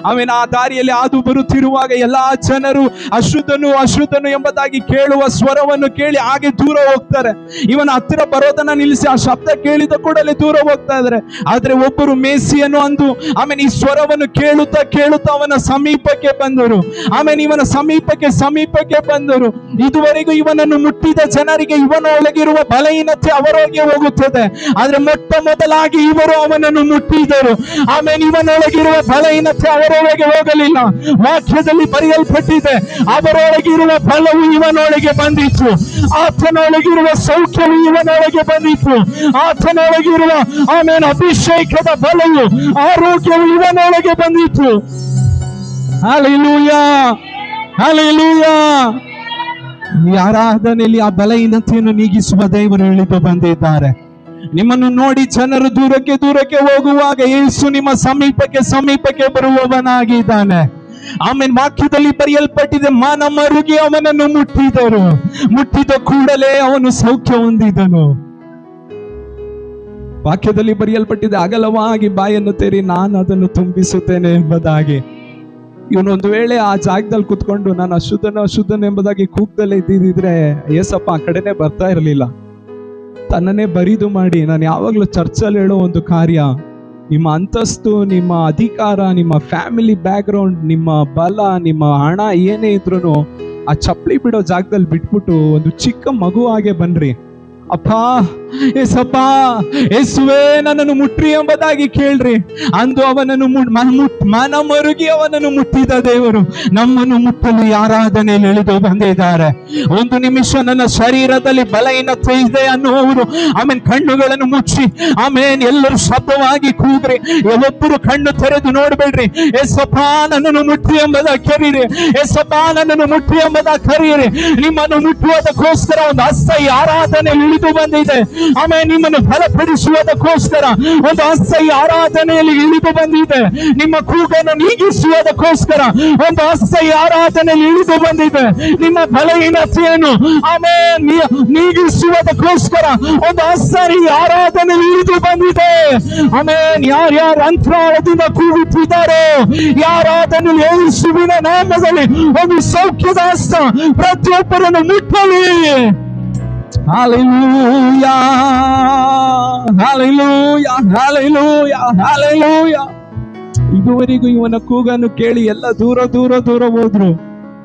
ಆಮೇಲೆ ಆ ದಾರಿಯಲ್ಲಿ ಹಾದು ಬರುತ್ತಿರುವಾಗ ಎಲ್ಲಾ ಜನರು ಅಶುದ್ಧನು ಅಶುದ್ಧನು ಎಂಬುದಾಗಿ ಕೇಳುವ ಸ್ವರವನ್ನು ಕೇಳಿ ಹಾಗೆ ದೂರ ಹೋಗ್ತಾರೆ. ಇವನ ಹತ್ತಿರ ಬರೋದನ್ನ ನಿಲ್ಲಿಸಿ ಆ ಶಬ್ದ ಕೇಳಿದ ಕೂಡಲೇ ದೂರ ಹೋಗ್ತಾ ಇದ್ದಾರೆ. ಆದ್ರೆ ಒಬ್ಬರು ಮೇಸಿಯನ್ನು ಅಂದು ಆಮೇಲೆ ಈ ಸ್ವರವನ್ನು ಕೇಳುತ್ತಾ ಕೇಳುತ್ತಾ ಅವನ ಸಮೀಪಕ್ಕೆ ಬಂದರು. ಆಮೇಲೆ ಇವನ ಸಮೀಪಕ್ಕೆ ಬಂದರು. ಇದುವರೆಗೂ ಇವನನ್ನು ಮುಟ್ಟಿದ ಜನರಿಗೆ ಇವನೊಳಗಿರುವ ಬಲಹೀನತೆ ಅವರೊಳಗೆ ಹೋಗುತ್ತದೆ. ಆದ್ರೆ ಮೊಟ್ಟ ಮೊದಲಾಗಿ ಇವರು ಅವನನ್ನು ಮುಟ್ಟಿದರು. ಆಮೇಲೆ ಇವನೊಳಗಿರುವ ಬಲಹೀನತೆ ಅವರೊಳಗೆ ಹೋಗಲಿಲ್ಲ. ವಾಕ್ಯದಲ್ಲಿ ಬರೆಯಲ್ಪಟ್ಟಿದೆ, ಅವರೊಳಗಿರುವ ಬಲವು ಇವನೊಳಗೆ ಬಂದಿತ್ತು, ಆತನೊಳಗಿರುವ ಸೌಖ್ಯವು ಇವನೊಳಗೆ ಬಂದಿತ್ತು, ಆತನೊಳಗಿರುವ ಆಮೇಲೆ ಅಭಿಷೇಕದ ಬಲವು ಆರೋಗ್ಯವು ಇವನೊಳಗೆ ಬಂದಿತ್ತು. Hallelujah, hallelujah. ಈ ಆರಾಧನೆಯಲ್ಲಿ ಆ ಬಲಹೀನತೆಯನ್ನು ನೀಗಿಸುವ ದೇವರು ಇಳಿದು ಬಂದಿದ್ದಾರೆ. ನಿಮ್ಮನ್ನು ನೋಡಿ ಜನರು ದೂರಕ್ಕೆ ಹೋಗುವಾಗ ಯೇಸು ನಿಮ್ಮ ಸಮೀಪಕ್ಕೆ ಬರುವವನಾಗಿದ್ದಾನೆ. ಆಮೇಲೆ ವಾಕ್ಯದಲ್ಲಿ ಬರೆಯಲ್ಪಟ್ಟಿದೆ, ಮನ ಮರುಗಿ ಅವನನ್ನು ಮುಟ್ಟಿದರು, ಮುಟ್ಟಿದ ಕೂಡಲೇ ಅವನು ಸೌಖ್ಯ ಹೊಂದಿದನು. ವಾಕ್ಯದಲ್ಲಿ ಬರೆಯಲ್ಪಟ್ಟಿದೆ, ಅಗಲವಾಗಿ ಬಾಯನ್ನು ತೆರಿ ನಾನು ಅದನ್ನು ತುಂಬಿಸುತ್ತೇನೆ ಎಂಬುದಾಗಿ. ಇವನೊಂದು ವೇಳೆ ಆ ಜಾಗದಲ್ಲಿ ಕುತ್ಕೊಂಡು ನಾನು ಅಶುದ್ಧನು ಎಂಬುದಾಗಿ ಕೂಗ್ದಲ್ಲೇ ಇದ್ದಿದ್ರೆ ಏಸಪ್ಪ ಆ ಕಡೆನೆ ಬರ್ತಾ ಇರಲಿಲ್ಲ. ತನ್ನನ್ನೇ ಬರಿದು ಮಾಡಿ. ನಾನು ಯಾವಾಗಲೂ ಚರ್ಚಲ್ಲಿ ಹೇಳೋ ಒಂದು ಕಾರ್ಯ, ನಿಮ್ಮ ಅಂತಸ್ತು, ನಿಮ್ಮ ಅಧಿಕಾರ, ನಿಮ್ಮ ಫ್ಯಾಮಿಲಿ ಬ್ಯಾಕ್ಗ್ರೌಂಡ್, ನಿಮ್ಮ ಬಲ, ನಿಮ್ಮ ಹಣ ಏನೇ ಇದ್ರೂ ಆ ಚಪ್ಪಲಿ ಬಿಡೋ ಜಾಗದಲ್ಲಿ ಬಿಟ್ಬಿಟ್ಟು ಒಂದು ಚಿಕ್ಕ ಮಗು ಹಾಗೆ ಬನ್ರಿ. ಅಪ್ಪ, ಏಸಪ್ಪ, ಯೇಸುವೇ ನನ್ನನ್ನು ಮುಟ್ರಿ ಎಂಬುದಾಗಿ ಕೇಳ್ರಿ. ಅಂದು ಅವನನ್ನು ಮನ ಮರುಗಿ ಅವನನ್ನು ಮುಟ್ಟಿದ ದೇವರು ನಮ್ಮನ್ನು ಮುಟ್ಟಲು ಆರಾಧನೆಯಲ್ಲಿ ಇಳಿದು ಬಂದಿದ್ದಾರೆ. ಒಂದು ನಿಮಿಷ ನನ್ನ ಶರೀರದಲ್ಲಿ ಬಲಹೀನತೆ ಇದೆ ಅನ್ನುವರು ಆಮೇಲೆ ಕಣ್ಣುಗಳನ್ನು ಮುಚ್ಚಿ ಆಮೇಲೆ ಎಲ್ಲರೂ ಶಬ್ದವಾಗಿ ಕೂಗ್ರಿ. ಒಬ್ಬರು ಕಣ್ಣು ತೆರೆದು ನೋಡ್ಬೇಡ್ರಿ. ಏಸಪ್ಪ ನನ್ನನ್ನು ಮುಟ್ಟಿ ಎಂಬುದಾಗಿ ಕರೀರಿ. ಏಸಪ್ಪ ನನ್ನನ್ನು ಮುಟ್ಟಿ ಎಂಬುದಾಗಿ ಕರೀರಿ. ನಿಮ್ಮನ್ನು ಮುಟ್ಟುವುದಕ್ಕೋಸ್ಕರ ಒಂದು ಹಸ್ತ ಆರಾಧನೆಯಲ್ಲಿ ಇಳಿದು ಬಂದಿದೆ. ಆಮೇಲೆ ನಿಮ್ಮನ್ನು ಬಲಪಡಿಸುವುದಕ್ಕೋಸ್ಕರ ಒಂದು ಹಸ್ತ ಆರಾಧನೆಯಲ್ಲಿ ಇಳಿದು ಬಂದಿದೆ. ನಿಮ್ಮ ಕೂಗನ್ನು ನೀಗಿಸುವುದಕ್ಕೋಸ್ಕರ ಒಂದು ಹಸ್ತ ಆರಾಧನೆಯಲ್ಲಿ ಇಳಿದು ಬಂದಿದೆ. ನಿಮ್ಮ ಬಲಹೀನತೆಯನ್ನು ಆಮೇಲೆ ನೀಗಿಸುವುದಕ್ಕೋಸ್ಕರ ಒಂದು ಹಸ್ತ ಆರಾಧನೆಯಲ್ಲಿ ಇಳಿದು ಬಂದಿದೆ. ಆಮೇಲೆ ಯಾರ್ಯಾರು ಅಂತರಾಳದಿಂದ ಕೂಗುತ್ತಿದ್ದಾರೋ, ಯಾರಾದನ್ನು ಯೇಸುವಿನ ನಾಮದಲ್ಲಿ ಒಂದು ಸೌಖ್ಯದ ಹಸ್ತ ಪ್ರತಿಯೊಬ್ಬರನ್ನು ಮುಟ್ಟಲಿ. Hallelujah, hallelujah, hallelujah, hallelujah. ಇದುವರೆಗೂ ಇವನ ಕೂಗನ್ನು ಕೇಳಿ ಎಲ್ಲ ದೂರ ದೂರ ದೂರ ಹೋದ್ರು.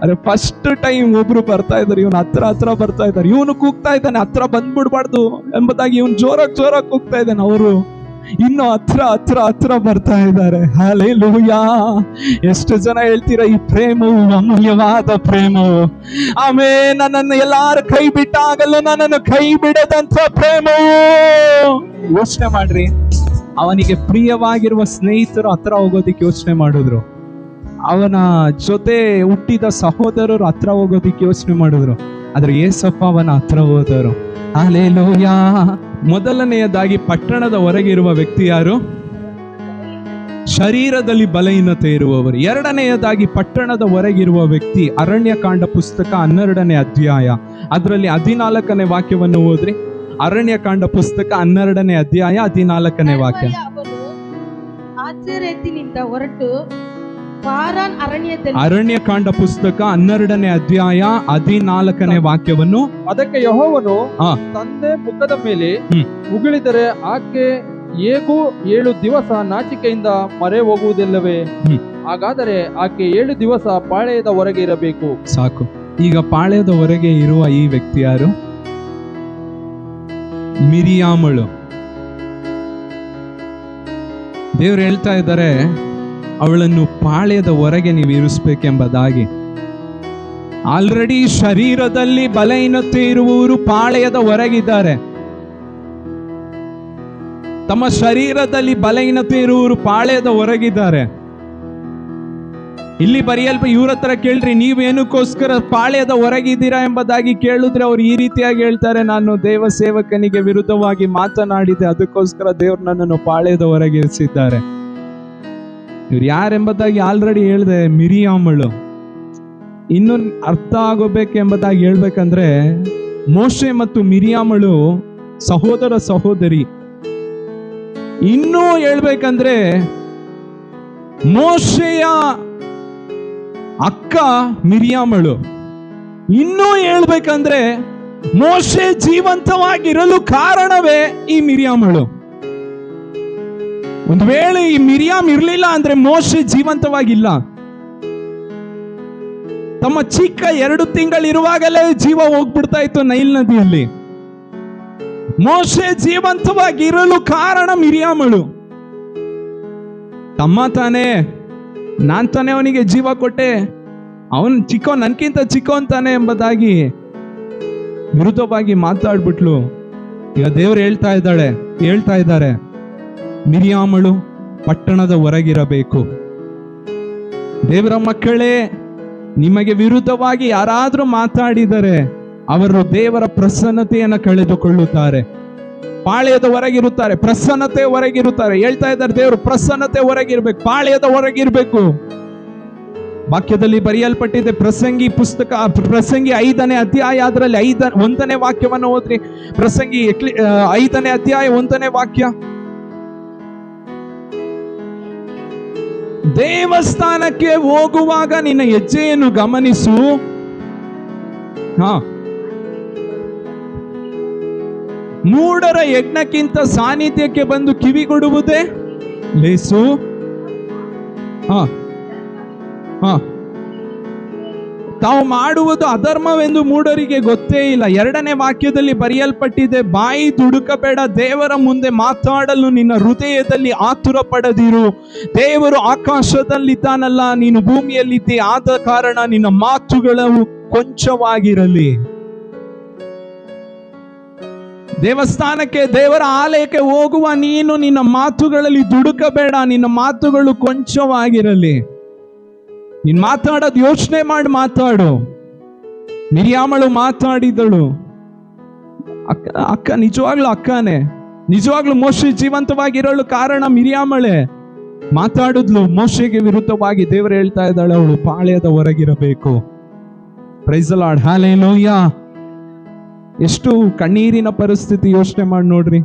ಅರೆ ಫಸ್ಟ್ ಟೈಮ್ ಒಬ್ರು ಬರ್ತಾ ಇದ್ದಾರೆ, ಇವನು ಹತ್ರ ಬರ್ತಾ ಇದ್ದಾರೆ. ಇವನು ಕೂಗ್ತಾ ಇದ್ದಾನೆ ಹತ್ರ ಬಂದ್ಬಿಡ್ಬಾರ್ದು ಎಂಬುದಾಗಿ ಇವನು ಜೋರಾಗಿ ಕೂಗ್ತಾ ಇದ್ದಾನೆ. ಅವರು ಇನ್ನು ಹತ್ರ ಬರ್ತಾ ಇದ್ದಾರೆ. ಹಲ್ಲೆಲೂಯಾ. ಎಷ್ಟು ಜನ ಹೇಳ್ತೀರಾ ಈ ಪ್ರೇಮವು ಅಮೂಲ್ಯವಾದ ಪ್ರೇಮವು. ಆಮೇಲೆ ನನ್ನನ್ನು ಎಲ್ಲಾರು ಕೈ ಬಿಟ್ಟಾಗಲೂ ನನ್ನನ್ನು ಕೈ ಬಿಡದಂತ ಪ್ರೇಮವು. ಯೋಚನೆ ಮಾಡ್ರಿ, ಅವನಿಗೆ ಪ್ರಿಯವಾಗಿರುವ ಸ್ನೇಹಿತರು ಹತ್ರ ಹೋಗೋದಿಕ್ಕೆ ಯೋಚನೆ ಮಾಡಿದ್ರು. ಅವನ ಜೊತೆ ಹುಟ್ಟಿದ ಸಹೋದರರು ಹತ್ರ ಹೋಗೋದಿಕ್ಕೆ ಯೋಚನೆ ಮಾಡಿದ್ರು. ಆದ್ರೆ ಏಸಪ್ಪ ಅವನ ಹತ್ರ ಹೋದರು. ಹಲ್ಲೆಲೂಯಾ. ಮೊದಲನೆಯದಾಗಿ ಪಟ್ಟಣದ ಹೊರಗಿರುವ ವ್ಯಕ್ತಿ ಯಾರು? ಶರೀರದಲ್ಲಿ ಬಲಹೀನತೆ ಇರುವವರು. ಎರಡನೆಯದಾಗಿ ಪಟ್ಟಣದ ಹೊರಗಿರುವ ವ್ಯಕ್ತಿ. ಅರಣ್ಯಕಾಂಡ ಪುಸ್ತಕ 12ನೇ ಅಧ್ಯಾಯ ಅದರಲ್ಲಿ 14ನೇ ವಾಕ್ಯವನ್ನು ಓದ್ರಿ. ಅರಣ್ಯಕಾಂಡ ಪುಸ್ತಕ 12ನೇ ಅಧ್ಯಾಯ 14ನೇ ವಾಕ್ಯ. ಅವನು ಆಚೆರೆತಿನಿಂದ ಹೊರಟು ಪಾರಾನ್ ಅರಣ್ಯದಲ್ಲಿ. ಅರಣ್ಯಕಾಂಡ ಪುಸ್ತಕ 12ನೇ ಅಧ್ಯಾಯ 14ನೇ ವಾಕ್ಯವನ್ನು. ಅದಕ್ಕೆ ಯೆಹೋವನು ತಂದೆ ಮುಖದ ಮೇಲೆ ಉಗುಳಿದರೆ ಆಕೆ ಹೇಗೂ 7 ದಿವಸ ನಾಚಿಕೆಯಿಂದ ಮರೆ ಹೋಗುವುದಿಲ್ಲವೇ? ಹಾಗಾದರೆ ಆಕೆ 7 ದಿವಸ ಪಾಳೆಯದ ಹೊರಗೆ ಇರಬೇಕು. ಸಾಕು. ಈಗ ಪಾಳೆಯದ ಹೊರಗೆ ಇರುವ ಈ ವ್ಯಕ್ತಿ ಯಾರು? ಮಿರಿಯಾಮಳು. ದೇವರು ಹೇಳ್ತಾ ಇದ್ದಾರೆ, ಅವಳನ್ನು ಪಾಳೆಯದ ಹೊರಗೆ ನೀವು ಇರಿಸಬೇಕೆಂಬುದಾಗಿ. ಆಲ್ರೆಡಿ ಶರೀರದಲ್ಲಿ ಬಲಹೀನತೆ ಇರುವವರು ಪಾಳೆಯದ ಹೊರಗಿದ್ದಾರೆ. ತಮ್ಮ ಶರೀರದಲ್ಲಿ ಬಲಹೀನತೆ ಇರುವವರು ಪಾಳೆಯದ ಹೊರಗಿದ್ದಾರೆ. ಇಲ್ಲಿ ಇವ್ರ ಹತ್ರ ಕೇಳ್ರಿ, ನೀವೇನಕ್ಕೋಸ್ಕರ ಪಾಳೆಯದ ಹೊರಗಿದ್ದೀರಾ ಎಂಬುದಾಗಿ ಕೇಳಿದ್ರೆ ಅವ್ರು ಈ ರೀತಿಯಾಗಿ ಹೇಳ್ತಾರೆ, ನಾನು ದೇವ ಸೇವಕನಿಗೆ ವಿರುದ್ಧವಾಗಿ ಮಾತನಾಡಿದೆ, ಅದಕ್ಕೋಸ್ಕರ ದೇವ್ರು ನನ್ನನ್ನು ಪಾಳೆಯದ ಹೊರಗೆ ಇರಿಸಿದ್ದಾರೆ. ಇವ್ರು ಯಾರೆಂಬುದಾಗಿ ಆಲ್ರೆಡಿ ಹೇಳಿದೆ, ಮಿರಿಯಾಮಳು. ಇನ್ನು ಅರ್ಥ ಆಗೋಬೇಕೆಂಬುದಾಗಿ ಹೇಳ್ಬೇಕಂದ್ರೆ, ಮೋಶೆ ಮತ್ತು ಮಿರಿಯಾಮಳು ಸಹೋದರಿ. ಇನ್ನೂ ಹೇಳ್ಬೇಕಂದ್ರೆ ಮೋಶೆಯ ಅಕ್ಕ ಮಿರಿಯಾಮಳು. ಇನ್ನೂ ಹೇಳ್ಬೇಕಂದ್ರೆ ಮೋಶೆ ಜೀವಂತವಾಗಿರಲು ಕಾರಣವೇ ಈ ಮಿರಿಯಾಮಳು. ಒಂದು ವೇಳೆ ಈ ಮಿರಿಯಾಮ್ ಇರ್ಲಿಲ್ಲ ಅಂದ್ರೆ ಮೋಶೆ ಜೀವಂತವಾಗಿಲ್ಲ. ತಮ್ಮ ಚಿಕ್ಕ 2 ತಿಂಗಳಿರುವಾಗಲೇ ಜೀವ ಹೋಗ್ಬಿಡ್ತಾ ಇತ್ತು ನೈಲ್ ನದಿಯಲ್ಲಿ. ಮೋಶೆ ಜೀವಂತವಾಗಿರಲು ಕಾರಣ ಮಿರಿಯಾಮಳು. ತಮ್ಮ ತಾನೇ, ನಾನ್ ತಾನೇ ಅವನಿಗೆ ಜೀವ ಕೊಟ್ಟೆ, ಅವನ್ ನನ್ಕಿಂತ ಚಿಕ್ಕವನ್ ಎಂಬುದಾಗಿ ವಿರುದ್ಧವಾಗಿ ಮಾತಾಡ್ಬಿಟ್ಲು. ಈಗ ದೇವ್ರು ಹೇಳ್ತಾ ಇದ್ದಾರೆ, ಮಿರಿಯಾಮಳು ಪಟ್ಟಣದ ಹೊರಗಿರಬೇಕು. ದೇವರ ಮಕ್ಕಳೇ, ನಿಮಗೆ ವಿರುದ್ಧವಾಗಿ ಯಾರಾದ್ರೂ ಮಾತಾಡಿದರೆ ಅವರು ದೇವರ ಪ್ರಸನ್ನತೆಯನ್ನು ಕಳೆದುಕೊಳ್ಳುತ್ತಾರೆ. ಪಾಳೆಯದ ಹೊರಗಿರುತ್ತಾರೆ, ಪ್ರಸನ್ನತೆ ಹೊರಗಿರುತ್ತಾರೆ. ಹೇಳ್ತಾ ಇದ್ದಾರೆ ದೇವರು ಪ್ರಸನ್ನತೆ ಹೊರಗಿರ್ಬೇಕು, ಪಾಳೆಯದ ಹೊರಗಿರ್ಬೇಕು. ವಾಕ್ಯದಲ್ಲಿ ಬರೆಯಲ್ಪಟ್ಟಿದೆ. ಪ್ರಸಂಗಿ 5ನೇ ಅಧ್ಯಾಯ ಅದರಲ್ಲಿ 1ನೇ ವಾಕ್ಯವನ್ನು ಓದ್ರಿ. ಪ್ರಸಂಗಿ 5ನೇ ಅಧ್ಯಾಯ 1ನೇ ವಾಕ್ಯ. ದೇವಸ್ಥಾನಕ್ಕೆ ಹೋಗುವಾಗ ನಿನ್ನ ಹೆಜ್ಜೆಯನ್ನು ಗಮನಿಸು. ಮೂಢರ ಯಜ್ಞಕ್ಕಿಂತ ಸಾನ್ನಿಧ್ಯಕ್ಕೆ ಬಂದು ಕಿವಿಗೊಡುವುದೇ ಲೇಸು. ಹ ಹ ತಾವು ಮಾಡುವುದು ಅಧರ್ಮವೆಂದು ಮೂಢರಿಗೆ ಗೊತ್ತೇ ಇಲ್ಲ. 2ನೇ ವಾಕ್ಯದಲ್ಲಿ ಬರೆಯಲ್ಪಟ್ಟಿದೆ, ಬಾಯಿ ದುಡುಕಬೇಡ, ದೇವರ ಮುಂದೆ ಮಾತಾಡಲು ನಿನ್ನ ಹೃದಯದಲ್ಲಿ ಆತುರ ಪಡದಿರು. ದೇವರು ಆಕಾಶದಲ್ಲಿದ್ದಾನಲ್ಲ, ನೀನು ಭೂಮಿಯಲ್ಲಿದ್ದಿ, ಆದ ಕಾರಣ ನಿನ್ನ ಮಾತುಗಳು ಕೊಂಚವಾಗಿರಲಿ. ದೇವಸ್ಥಾನಕ್ಕೆ, ದೇವರ ಆಲಯಕ್ಕೆ ಹೋಗುವ ನೀನು ನಿನ್ನ ಮಾತುಗಳಲ್ಲಿ ದುಡುಕಬೇಡ, ನಿನ್ನ ಮಾತುಗಳು ಕೊಂಚವಾಗಿರಲಿ. ನೀನ್ ಮಾತಾಡೋದು ಯೋಚನೆ ಮಾಡಿ ಮಾತಾಡು. ಮಿರಿಯಾಮಳು ಮಾತಾಡಿದಳು. ಅಕ್ಕ ನಿಜವಾಗ್ಲೂ ಅಕ್ಕನೇ, ನಿಜವಾಗ್ಲೂ ಮೋಶೆ ಜೀವಂತವಾಗಿರಲು ಕಾರಣ ಮಿರಿಯಾಮಳೆ. ಮಾತಾಡಿದ್ಲು ಮೋಶೆಗೆ ವಿರುದ್ಧವಾಗಿ. ದೇವರು ಹೇಳ್ತಾ ಇದ್ದಾಳೆ, ಅವಳು ಪಾಳ್ಯದ ಹೊರಗಿರಬೇಕು. Praise the lord, hallelujah. ಎಷ್ಟು ಕಣ್ಣೀರಿನ ಪರಿಸ್ಥಿತಿ ಯೋಚನೆ ಮಾಡಿ ನೋಡ್ರಿ,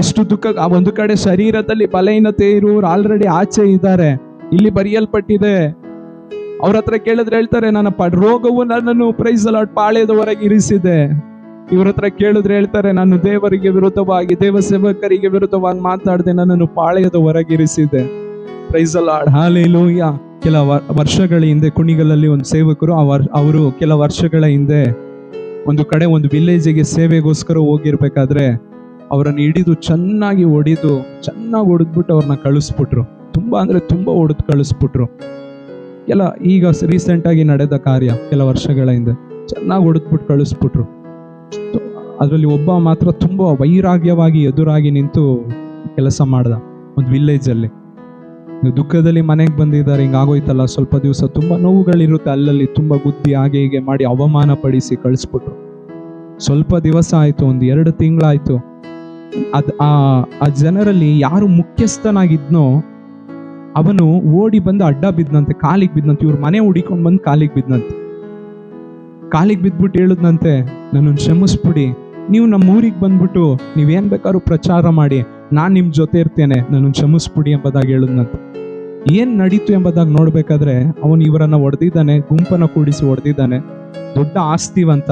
ಎಷ್ಟು ದುಃಖ. ಒಂದು ಕಡೆ ಶರೀರದಲ್ಲಿ ಬಲಹೀನತೆ ಇರುವವರು ಆಲ್ರೆಡಿ ಆಚೆ ಇದ್ದಾರೆ. ಇಲ್ಲಿ ಬರೆಯಲ್ಪಟ್ಟಿದೆ, ಅವ್ರ ಹತ್ರ ಕೇಳಿದ್ರೆ ಹೇಳ್ತಾರೆ, ನನ್ನ ರೋಗವು ನನ್ನನ್ನು ಪ್ರೈಸ್ ದಿ ಲಾರ್ಡ್ ಪಾಳ್ಯದ ಹೊರಗೆ ಇರಿಸಿದೆ. ಇವ್ರ ಹತ್ರ ಕೇಳಿದ್ರೆ ಹೇಳ್ತಾರೆ, ನಾನು ದೇವರಿಗೆ ವಿರುದ್ಧವಾಗಿ, ದೇವ ಸೇವಕರಿಗೆ ವಿರುದ್ಧವಾಗಿ ಮಾತಾಡದೆ ನನ್ನನ್ನು ಪಾಳ್ಯದ ಹೊರಗಿರಿಸಿದೆ. Praise the lord, hallelujah. ಕೆಲ ವರ್ಷಗಳ ಹಿಂದೆ ಕುಣಿಗಲಲ್ಲಿ ಒಂದು ಸೇವಕರು, ಅವರು ಕೆಲ ವರ್ಷಗಳ ಹಿಂದೆ ಒಂದು ಕಡೆ ಒಂದು ವಿಲೇಜಿಗೆ ಸೇವೆಗೋಸ್ಕರ ಹೋಗಿರ್ಬೇಕಾದ್ರೆ ಅವರನ್ನು ಹಿಡಿದು ಚೆನ್ನಾಗಿ ಹೊಡೆದ್ಬಿಟ್ಟು ಅವ್ರನ್ನ ಕಳಿಸ್ಬಿಟ್ರು. ತುಂಬಾ ಅಂದ್ರೆ ತುಂಬಾ ಹೊಡೆದು ಕಳಿಸ್ಬಿಟ್ರು. ಈಗ ರೀಸೆಂಟ್ ಆಗಿ ನಡೆದ ಕಾರ್ಯ, ಕೆಲ ವರ್ಷಗಳ ಹಿಂದೆ ಚೆನ್ನಾಗಿ ಹೊಡೆದ್ಬಿಟ್ಟು ಕಳಿಸ್ಬಿಟ್ರು. ಅದರಲ್ಲಿ ಒಬ್ಬ ಮಾತ್ರ ತುಂಬಾ ವೈರಾಗ್ಯವಾಗಿ ಎದುರಾಗಿ ನಿಂತು ಕೆಲಸ ಮಾಡ್ದ ಒಂದು ವಿಲೇಜ್ ಅಲ್ಲಿ. ದುಃಖದಲ್ಲಿ ಮನೆಗೆ ಬಂದಿದ್ದಾರೆ, ಹಿಂಗಾಗೋಯ್ತಲ್ಲ, ಸ್ವಲ್ಪ ದಿವಸ ತುಂಬಾ ನೋವುಗಳಿರುತ್ತೆ, ಅಲ್ಲಲ್ಲಿ ತುಂಬಾ ಗುದ್ದಿ ಹಾಗೆ ಹೀಗೆ ಮಾಡಿ ಅವಮಾನ ಪಡಿಸಿ ಕಳಿಸ್ಬಿಟ್ರು. ಸ್ವಲ್ಪ ದಿವಸ ಆಯ್ತು, 1-2 ತಿಂಗಳಾಯ್ತು. ಆ ಜನರಲ್ಲಿ ಯಾರು ಮುಖ್ಯಸ್ಥನಾಗಿದ್ನೋ ಅವನು ಓಡಿ ಬಂದು ಅಡ್ಡ ಬಿದ್ದಂತೆ, ಕಾಲಿಗೆ ಬಿದ್ದಂತೆ. ಇವ್ರ ಮನೆ ಹುಡಿಕೊಂಡು ಬಂದು ಕಾಲಿಗೆ ಬಿದ್ದಂತೆ. ಕಾಲಿಗೆ ಬಿದ್ಬಿಟ್ಟು ಹೇಳುದಂತೆ, ನನ್ನನ್ನು ಕ್ಷಮಿಸ್ಬಿಡಿ, ನೀವು ನಮ್ಮ ಊರಿಗೆ ಬಂದ್ಬಿಟ್ಟು ನೀವೇನ್ ಬೇಕಾದ್ರೂ ಪ್ರಚಾರ ಮಾಡಿ, ನಾನ್ ನಿಮ್ ಜೊತೆ ಇರ್ತೇನೆ, ನನ್ನನ್ನು ಕ್ಷಮಿಸ್ಬಿಡಿ ಎಂಬುದಾಗಿ ಹೇಳುದಂತೆ. ಏನ್ ನಡೀತು ಎಂಬುದಾಗಿ ನೋಡ್ಬೇಕಾದ್ರೆ ಅವನು ಇವರನ್ನ ಹೊಡೆದಿದ್ದಾನೆ, ಗುಂಪನ್ನ ಕೂಡಿಸಿ ಹೊಡೆದಿದ್ದಾನೆ, ದೊಡ್ಡ ಆಸ್ತಿವಂತ.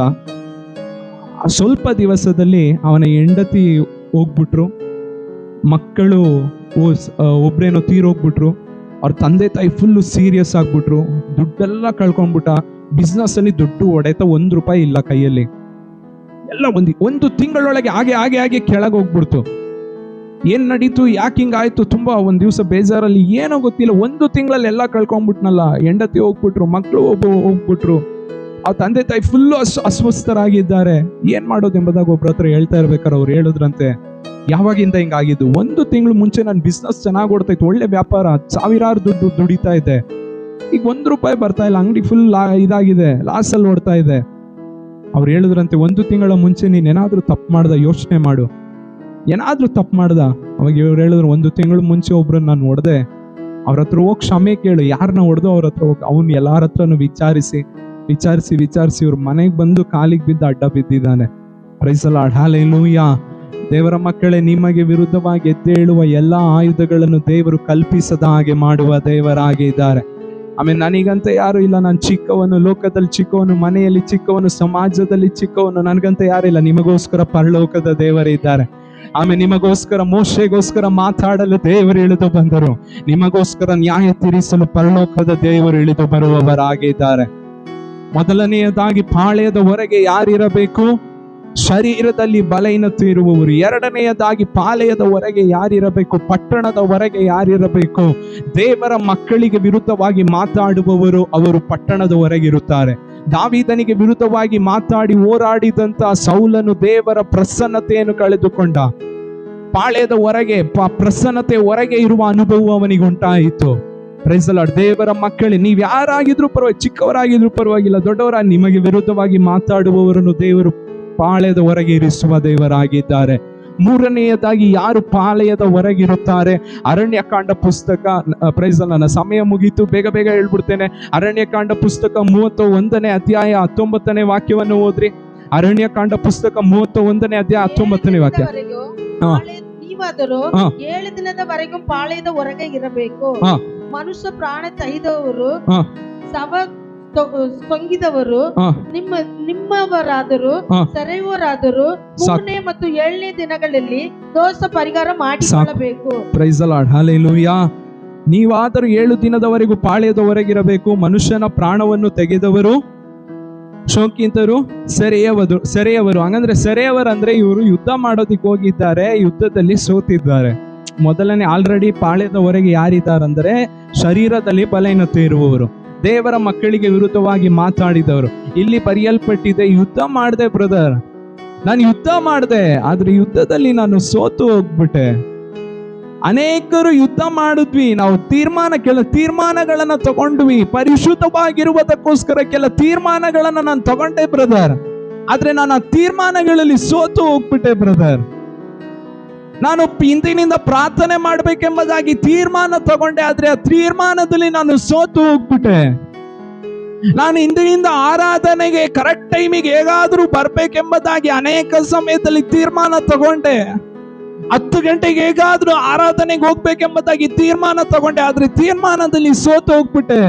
ಸ್ವಲ್ಪ ದಿವಸದಲ್ಲಿ ಅವನ ಹೆಂಡತಿ ಹೋಗ್ಬಿಟ್ರು, ಮಕ್ಕಳು ಒಬ್ರೇನೋ ತೀರೋಗ್ಬಿಟ್ರು, ಅವ್ರ ತಂದೆ ತಾಯಿ ಫುಲ್ಲು ಸೀರಿಯಸ್ ಆಗ್ಬಿಟ್ರು, ದುಡ್ಡೆಲ್ಲ ಕಳ್ಕೊಂಡ್ಬಿಟ್ಟ. ಬಿಸ್ನೆಸ್ ಅಲ್ಲಿ ದುಡ್ಡು ಹೊಡೆತ, ₹1 ಇಲ್ಲ ಕೈಯಲ್ಲಿ. ಎಲ್ಲ ಒಂದು ತಿಂಗಳೊಳಗೆ ಹಾಗೆ ಕೆಳಗೆ ಹೋಗ್ಬಿಡ್ತು. ಏನ್ ನಡೀತು, ಯಾಕೆ ಹಿಂಗಾಯ್ತು? ತುಂಬಾ ಒಂದ್ ದಿವಸ ಬೇಜಾರಲ್ಲಿ, ಏನೋ ಗೊತ್ತಿಲ್ಲ, 1 ತಿಂಗಳಲ್ಲಿ ಎಲ್ಲ ಕಳ್ಕೊಂಡ್ಬಿಟ್ನಲ್ಲ. ಹೆಂಡತಿ ಹೋಗ್ಬಿಟ್ರು, ಮಕ್ಕಳು ಹೋಗ್ಬಿಟ್ರು, ಆ ತಂದೆ ತಾಯಿ ಫುಲ್ಲು ಅಸ್ವಸ್ಥರಾಗಿದ್ದಾರೆ. ಏನ್ ಮಾಡೋದು ಎಂಬುದಾಗ ಒಬ್ರ ಹತ್ರ ಹೇಳ್ತಾ ಇರ್ಬೇಕಾರೆ ಅವ್ರು ಹೇಳಿದ್ರಂತೆ, ಯಾವಾಗಿಂದ ಹಿಂಗಾಗಿದ್ದು? 1 ತಿಂಗಳು ಮುಂಚೆ ನನ್ನ ಬಿಸ್ನೆಸ್ ಚೆನ್ನಾಗಿ ಓಡ್ತಾ ಇತ್ತು, ಒಳ್ಳೆ ವ್ಯಾಪಾರ, ಸಾವಿರಾರು ದುಡ್ಡು ದುಡಿತಾ ಇದೆ. ಈಗ ₹1 ಬರ್ತಾ ಇಲ್ಲ, ಅಂಗಡಿ ಫುಲ್ ಇದಾಗಿದೆ, ಲಾಸ್ ಅಲ್ಲಿ ಓಡ್ತಾ ಇದೆ. ಅವ್ರು ಹೇಳಿದ್ರಂತೆ, 1 ತಿಂಗಳ ಮುಂಚೆ ನೀನ್ ಏನಾದ್ರೂ ತಪ್ಪು ಮಾಡ್ದ ಯೋಚನೆ ಮಾಡು, ಏನಾದ್ರೂ ತಪ್ಪು ಮಾಡ್ದ? ಅವಾಗ ಇವ್ರು ಹೇಳಿದ್ರು, 1 ತಿಂಗಳ ಮುಂಚೆ ಒಬ್ರನ್ನ ನಾನು ಹೊಡೆದೆ, ಅವ್ರ ಹತ್ರ ಹೋಗಿ ಕ್ಷಮೆ ಕೇಳು. ಯಾರನ್ನ ಹೊಡೆದು ಅವ್ರ ಹತ್ರ ಹೋಗಿ, ಅವ್ನು ಎಲ್ಲಾರ ಹತ್ರನು ವಿಚಾರಿಸಿ ಇವ್ರ ಮನೆಗೆ ಬಂದು ಕಾಲಿಗೆ ಬಿದ್ದು ಅಡ್ಡ ಬಿದ್ದಿದ್ದಾನೆ. Praise the lord, hallelujah. ದೇವರ ಮಕ್ಕಳೇ, ನಿಮಗೆ ವಿರುದ್ಧವಾಗಿ ಎದ್ದೇಳುವ ಎಲ್ಲಾ ಆಯುಧಗಳನ್ನು ದೇವರು ಕಲ್ಪಿಸದ ಹಾಗೆ ಮಾಡುವ ದೇವರಾಗಿ ಇದ್ದಾರೆ. ಆಮೇಲೆ ನನಗಂತ ಯಾರು ಇಲ್ಲ, ನಾನು ಚಿಕ್ಕವನು, ಲೋಕದಲ್ಲಿ ಚಿಕ್ಕವನು, ಮನೆಯಲ್ಲಿ ಚಿಕ್ಕವನು, ಸಮಾಜದಲ್ಲಿ ಚಿಕ್ಕವನು, ನನಗಂತ ಯಾರಿಲ್ಲ. ನಿಮಗೋಸ್ಕರ ಪರಲೋಕದ ದೇವರಿದ್ದಾರೆ. ಆಮೇಲೆ ನಿಮಗೋಸ್ಕರ, ಮೋಶೆಗೋಸ್ಕರ ಮಾತಾಡಲು ದೇವರು ಇಳಿದು ಬಂದರು, ನಿಮಗೋಸ್ಕರ ನ್ಯಾಯ ತೀರಿಸಲು ಪರಲೋಕದ ದೇವರು ಇಳಿದು ಬರುವವರಾಗಿದ್ದಾರೆ. ಮೊದಲನೆಯದಾಗಿ ಪಾಳ್ಯದ ಹೊರಗೆ ಯಾರಿರಬೇಕು? ಶರೀರದಲ್ಲಿ ಬಲಹೀನತೆ ಇರುವವರು. 2ನೇಯದಾಗಿ ಪಾಳ್ಯದ ಹೊರಗೆ ಯಾರಿರಬೇಕು? ಪಟ್ಟಣದ ಹೊರಗೆ ಯಾರಿರಬೇಕು? ದೇವರ ಮಕ್ಕಳಿಗೆ ವಿರುದ್ಧವಾಗಿ ಮಾತಾಡುವವರು, ಅವರು ಪಟ್ಟಣದ ಹೊರಗಿರುತ್ತಾರೆ. ದಾವೀದನಿಗೆ ವಿರುದ್ಧವಾಗಿ ಮಾತಾಡಿ ಹೋರಾಡಿದಂತ ಸೌಲನು ದೇವರ ಪ್ರಸನ್ನತೆಯನ್ನು ಕಳೆದುಕೊಂಡ. ಪಾಳ್ಯದ ಹೊರಗೆ, ಪ್ರಸನ್ನತೆ ಹೊರಗೆ ಇರುವ ಅನುಭವ ಅವನಿಗೆ ಉಂಟಾಯಿತು. Praise the Lord. ದೇವರ ಮಕ್ಕಳೇ, ನೀವ್ ಯಾರಾಗಿದ್ರು ಪರವಾಗಿ, ಚಿಕ್ಕವರಾಗಿದ್ರು ಪರವಾಗಿಲ್ಲ, ದೊಡ್ಡವರಾಗಿ, ನಿಮಗೆ ವಿರುದ್ಧವಾಗಿ ಮಾತಾಡುವವರನ್ನು ದೇವರು ಪಾಳ್ಯದ ಹೊರಗೆ ಇರಿಸುವ ದೇವರಾಗಿದ್ದಾರೆ. 3ನೇಯದಾಗಿ ಯಾರು ಪಾಳ್ಯದ ಹೊರಗಿರುತ್ತಾರೆ? ಅರಣ್ಯಕಾಂಡ ಪುಸ್ತಕ, ಪ್ರೈಸ್ ನನ್ನ ಸಮಯ ಮುಗೀತು, ಬೇಗ ಹೇಳ್ಬಿಡ್ತೇನೆ. ಅರಣ್ಯಕಾಂಡ ಪುಸ್ತಕ 31ನೇ ಅಧ್ಯಾಯ 19ನೇ ವಾಕ್ಯವನ್ನು ಓದ್ರಿ. ಅರಣ್ಯಕಾಂಡ ಪುಸ್ತಕ 31ನೇ ಅಧ್ಯಾಯ 19ನೇ ವಾಕ್ಯ. ನೀವಾದರೂ 7 ದಿನದವರೆಗೂ ಪಾಳ್ಯದ ಹೊರಗೆ ಇರಬೇಕು. ಮನುಷ್ಯ ಪ್ರಾಣ ತೆಗೆದವರು ಸೊಂಗಿದವರು ಹಾ ನಿಮ್ಮವರಾದರೂ ಹಾ. ಸೆರೆಯುವರಾದರೂ ಸಾಕು. 3ನೇ ಮತ್ತು 7ನೇ ದಿನಗಳಲ್ಲಿ ದೋಷ ಪರಿಹಾರ ಮಾಡಿಕೊಳ್ಳಬೇಕು. Praise the lord, hallelujah. ನೀವಾದರೂ 7 ದಿನದವರೆಗೂ ಪಾಳ್ಯದವರೆಗಿರಬೇಕು. ಮನುಷ್ಯನ ಪ್ರಾಣವನ್ನು ತೆಗೆದವರು ಶೋಕಿತರು ಸೆರೆಯವರು. ಹಂಗಂದ್ರೆ ಸೆರೆಯವರಂದ್ರೆ ಇವರು ಯುದ್ಧ ಮಾಡೋದಿಕ್ಕೆ ಹೋಗಿದ್ದಾರೆ, ಯುದ್ಧದಲ್ಲಿ ಸೋತಿದ್ದಾರೆ. ಮೊದಲನೇ ಆಲ್ರೆಡಿ ಪಾಳ್ಯದವರೆಗೆ ಯಾರಿದ್ದಾರಂದ್ರೆ ಶರೀರದಲ್ಲಿ ಬಲಹೀನತೆ ಇರುವವರು, ದೇವರ ಮಕ್ಕಳಿಗೆ ವಿರುದ್ಧವಾಗಿ ಮಾತಾಡಿದವರು. ಇಲ್ಲಿ ಬರೆಯಲ್ಪಟ್ಟಿದೆ, ಯುದ್ಧ ಮಾಡಿದೆ ಬ್ರದರ್, ನಾನು ಯುದ್ಧ ಮಾಡಿದೆ, ಆದ್ರೆ ಯುದ್ಧದಲ್ಲಿ ನಾನು ಸೋತು ಹೋಗ್ಬಿಟ್ಟೆ. ಅನೇಕರು ಯುದ್ಧ ಮಾಡಿದ್ವಿ, ನಾವು ಕೆಲ ತೀರ್ಮಾನಗಳನ್ನ ತಗೊಂಡ್ವಿ, ಪರಿಶುದ್ಧವಾಗಿರುವುದಕ್ಕೋಸ್ಕರ ಕೆಲ ತೀರ್ಮಾನಗಳನ್ನ ನಾನು ತಗೊಂಡೆ ಬ್ರದರ್, ಆದ್ರೆ ನಾನು ಆ ತೀರ್ಮಾನಗಳಲ್ಲಿ ಸೋತು ಹೋಗ್ಬಿಟ್ಟೆ ಬ್ರದರ್. ನಾನು ಇಂದಿನಿಂದ ಪ್ರಾರ್ಥನೆ ಮಾಡ್ಬೇಕೆಂಬುದಾಗಿ ತೀರ್ಮಾನ ತಗೊಂಡೆ, ಆದ್ರೆ ಆ ತೀರ್ಮಾನದಲ್ಲಿ ನಾನು ಸೋತು ಹೋಗ್ಬಿಟ್ಟೆ. ನಾನು ಇಂದಿನಿಂದ ಆರಾಧನೆಗೆ ಕರೆಕ್ಟ್ ಟೈಮಿಗೆ ಹೇಗಾದ್ರೂ ಬರ್ಬೇಕೆಂಬುದಾಗಿ ಅನೇಕ ಸಮಯದಲ್ಲಿ ತೀರ್ಮಾನ ತಗೊಂಡೆ. 10 ಗಂಟೆಗೆ ಹೇಗಾದ್ರೂ ಆರಾಧನೆಗೆ ಹೋಗ್ಬೇಕೆಂಬುದಾಗಿ ತೀರ್ಮಾನ ತಗೊಂಡೆ, ಆದ್ರೆ ತೀರ್ಮಾನದಲ್ಲಿ ಸೋತು ಹೋಗ್ಬಿಟ್ಟೆ.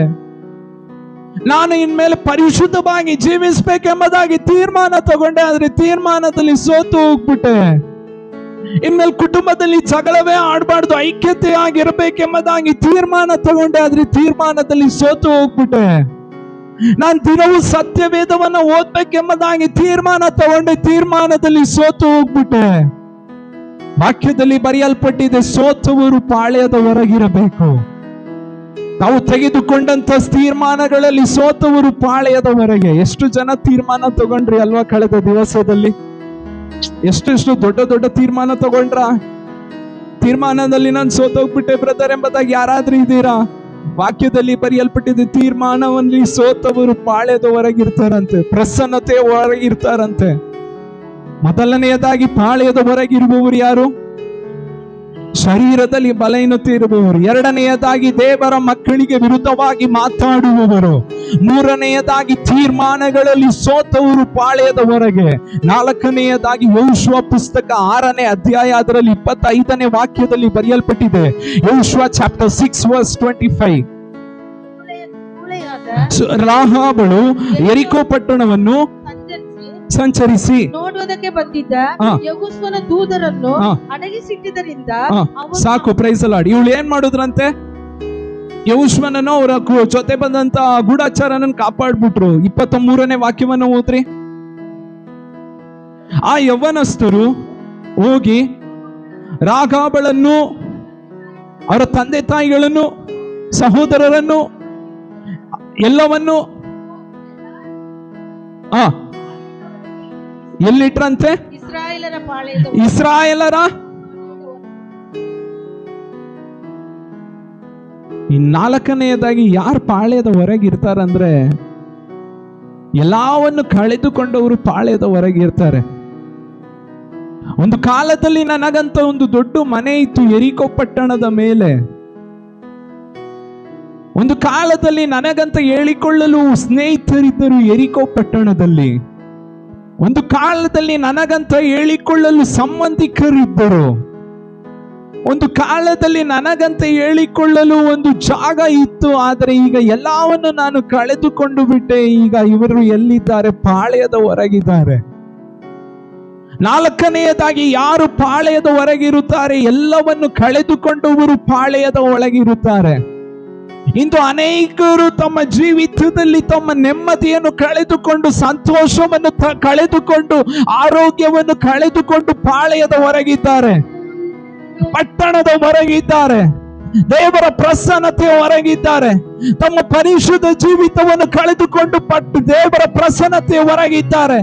ನಾನು ಇನ್ಮೇಲೆ ಪರಿಶುದ್ಧವಾಗಿ ಜೀವಿಸ್ಬೇಕೆಂಬುದಾಗಿ ತೀರ್ಮಾನ ತಗೊಂಡೆ, ಆದ್ರೆ ತೀರ್ಮಾನದಲ್ಲಿ ಸೋತು ಹೋಗ್ಬಿಟ್ಟೆ. ಇನ್ಮೇಲೆ ಕುಟುಂಬದಲ್ಲಿ ಜಗಳವೇ ಆಡಬಾರ್ದು, ಐಕ್ಯತೆಯಾಗಿರ್ಬೇಕೆಂಬುದಾಗಿ ತೀರ್ಮಾನ ತಗೊಂಡೆ, ಆದ್ರೆ ತೀರ್ಮಾನದಲ್ಲಿ ಸೋತು ಹೋಗ್ಬಿಟ್ಟೆ. ನಾನು ದಿನವೂ ಸತ್ಯವೇದವನ್ನ ಓದ್ಬೇಕೆಂಬುದಾಗಿ ತೀರ್ಮಾನ ತಗೊಂಡೆ, ತೀರ್ಮಾನದಲ್ಲಿ ಸೋತು ಹೋಗ್ಬಿಟ್ಟೆ. ವಾಕ್ಯದಲ್ಲಿ ಬರೆಯಲ್ಪಟ್ಟಿದೆ, ಸೋತವರು ಪಾಳ್ಯದ ಹೊರಗಿರಬೇಕು. ನಾವು ತೆಗೆದುಕೊಂಡಂತ ತೀರ್ಮಾನಗಳಲ್ಲಿ ಸೋತವರು ಪಾಳ್ಯದ ಹೊರಗೆ. ಎಷ್ಟು ಜನ ತೀರ್ಮಾನ ತಗೊಂಡ್ರಿ ಅಲ್ವಾ ಕಳೆದ ದಿವಸದಲ್ಲಿ? ಎಷ್ಟು ದೊಡ್ಡ ತೀರ್ಮಾನ ತಗೊಂಡ್ರ? ತೀರ್ಮಾನದಲ್ಲಿ ನಾನು ಸೋತೋಗ್ಬಿಟ್ಟೆ ಬ್ರದರ್ ಎಂಬುದಾಗಿ ಯಾರಾದ್ರೂ ಇದ್ದೀರಾ? ವಾಕ್ಯದಲ್ಲಿ ಬರೆಯಲ್ಪಟ್ಟಿದೆ, ತೀರ್ಮಾನದಲ್ಲಿ ಸೋತವರು ಪಾಳ್ಯದ ಹೊರಗಿರ್ತಾರಂತೆ, ಪ್ರಸನ್ನತೆ ಹೊರಗಿರ್ತಾರಂತೆ. ಮೊದಲನೆಯದಾಗಿ ಪಾಳ್ಯದ ಹೊರಗಿರುವವರು ಯಾರು? ಶರೀರದಲ್ಲಿ ಬಲಹೀನತೆ ಇರುವವರು. ಎರಡನೆಯದಾಗಿ ದೇವರ ಮಕ್ಕಳಿಗೆ ವಿರುದ್ಧವಾಗಿ ಮಾತಾಡುವವರು. ಮೂರನೆಯದಾಗಿ ತೀರ್ಮಾನಗಳಲ್ಲಿ ಸೋತವರು ಪಾಳ್ಯದ ಹೊರಗೆ. ನಾಲ್ಕನೆಯದಾಗಿ ಯೆಹೋಶುವ ಪುಸ್ತಕ 6ನೇ ಅಧ್ಯಾಯ ಅದರಲ್ಲಿ 25ನೇ ವಾಕ್ಯದಲ್ಲಿ ಬರೆಯಲ್ಪಟ್ಟಿದೆ. ಯೆಹೋಶುವ ಚಾಪ್ಟರ್ 6 ವರ್ಸ್ 25. ರಾಹಾಬಳು ಯೆರಿಕೋ ಪಟ್ಟಣವನ್ನು ಸಂಚರಿಸಿ ನೋಡುವುದಕ್ಕೆ ಬಂದಿದ್ದ ಯೆಹೋಶುವನ ದೂತರನ್ನು ಅಡಗಿಸಿಟ್ಟಿದ್ದರಿಂದ ಸಾಕು. Price the lord. ಇವಳು ಏನ್ ಮಾಡುದ್ರಂತೆ? ಯೆಹೋಶುವನನ್ನು ಅವರ ಜೊತೆ ಬಂದಂತ ಗೂಢಚಾರನನ್ನು ಕಾಪಾಡ್ಬಿಟ್ರು. 23ನೇ ವಾಕ್ಯವನ್ನು ಓದ್ರಿ. ಆ ಯವ್ವನಸ್ಥರು ಹೋಗಿ ರಾಹಾಬಳನ್ನು, ಅವರ ತಂದೆ ತಾಯಿಗಳನ್ನು, ಸಹೋದರರನ್ನು ಎಲ್ಲವನ್ನು ಎಲ್ಲಿಟ್ರಂತೆ? ಇಸ್ರಾಯೇಲರ. ಈ ನಾಲ್ಕನೆಯದಾಗಿ ಯಾರು ಪಾಳ್ಯದ ಹೊರಗಿರ್ತಾರಂದ್ರೆ, ಎಲ್ಲವನ್ನು ಕಳೆದುಕೊಂಡವರು ಪಾಳ್ಯದ ಹೊರಗಿರ್ತಾರೆ. ಒಂದು ಕಾಲದಲ್ಲಿ ನನಗಂತ ಒಂದು ದೊಡ್ಡ ಮನೆ ಇತ್ತು ಯೆರಿಕೋ ಪಟ್ಟಣದ ಮೇಲೆ. ಒಂದು ಕಾಲದಲ್ಲಿ ನನಗಂತ ಹೇಳಿಕೊಳ್ಳಲು ಸ್ನೇಹಿತರಿದ್ದರು ಯೆರಿಕೋ ಪಟ್ಟಣದಲ್ಲಿ. ಒಂದು ಕಾಲದಲ್ಲಿ ನನಗಂತ ಹೇಳಿಕೊಳ್ಳಲು ಸಂಬಂಧಿಕರಿದ್ದರು. ಒಂದು ಕಾಲದಲ್ಲಿ ನನಗಂತ ಹೇಳಿಕೊಳ್ಳಲು ಒಂದು ಜಾಗ ಇತ್ತು. ಆದರೆ ಈಗ ಎಲ್ಲವನ್ನು ನಾನು ಕಳೆದುಕೊಂಡು ಬಿಟ್ಟೆ. ಈಗ ಇವರು ಎಲ್ಲಿದ್ದಾರೆ? ಪಾಳ್ಯದ ಹೊರಗಿದ್ದಾರೆ. ನಾಲ್ಕನೆಯದಾಗಿ ಯಾರು ಪಾಳ್ಯದ ಹೊರಗಿರುತ್ತಾರೆ, ಎಲ್ಲವನ್ನು ಕಳೆದುಕೊಂಡವರು ಪಾಳ್ಯದ ಒಳಗಿರುತ್ತಾರೆ. ಇಂದು ಅನೇಕರು ತಮ್ಮ ಜೀವಿತದಲ್ಲಿ ತಮ್ಮ ನೆಮ್ಮದಿಯನ್ನು ಕಳೆದುಕೊಂಡು, ಸಂತೋಷವನ್ನು ಕಳೆದುಕೊಂಡು, ಆರೋಗ್ಯವನ್ನು ಕಳೆದುಕೊಂಡು ಪಾಳ್ಯದ ಹೊರಗಿದ್ದಾರೆ, ಪಟ್ಟಣದ ಹೊರಗಿದ್ದಾರೆ, ದೇವರ ಪ್ರಸನ್ನತೆ ಹೊರಗಿದ್ದಾರೆ. ತಮ್ಮ ಪರಿಶುದ್ಧ ಜೀವಿತವನ್ನು ಕಳೆದುಕೊಂಡು ದೇವರ ಪ್ರಸನ್ನತೆ ಹೊರಗಿದ್ದಾರೆ.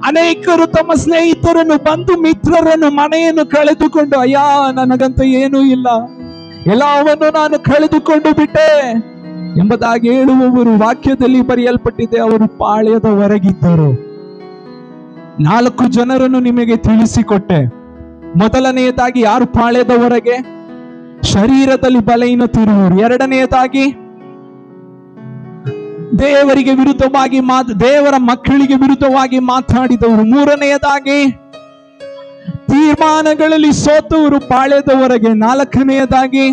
ಅನೇಕರು ತಮ್ಮ ಸ್ನೇಹಿತರನ್ನು, ಬಂಧು ಮಿತ್ರರನ್ನು, ಮನೆಯನ್ನು ಕಳೆದುಕೊಂಡು, ಅಯ್ಯ ನನಗಂತ ಏನೂ ಇಲ್ಲ, ಎಲ್ಲವನ್ನು ನಾನು ಕಳೆದುಕೊಂಡು ಬಿಟ್ಟೆ ಎಂಬುದಾಗಿ ಹೇಳುವವರು ವಾಕ್ಯದಲ್ಲಿ ಬರೆಯಲ್ಪಟ್ಟಿದೆ, ಅವರು ಪಾಳ್ಯದ ಹೊರಗಿದ್ದರು. 4 ಜನರನ್ನು ನಿಮಗೆ ತಿಳಿಸಿಕೊಟ್ಟೆ. ಮೊದಲನೆಯದಾಗಿ ಯಾರು ಪಾಳ್ಯದ ಹೊರಗೆ? ಶರೀರದಲ್ಲಿ ಬಲಹೀನತೆ ಇರುವವರು. ಎರಡನೆಯದಾಗಿ ದೇವರಿಗೆ ವಿರುದ್ಧವಾಗಿ ದೇವರ ಮಕ್ಕಳಿಗೆ ವಿರುದ್ಧವಾಗಿ ಮಾತಾಡಿದವರು. ಮೂರನೆಯದಾಗಿ ತೀರ್ಮಾನಗಳಲ್ಲಿ ಸೋತವರು ಪಾಳ್ಯದ ಹೊರಗೆ. ನಾಲ್ಕನೆಯದಾಗಿ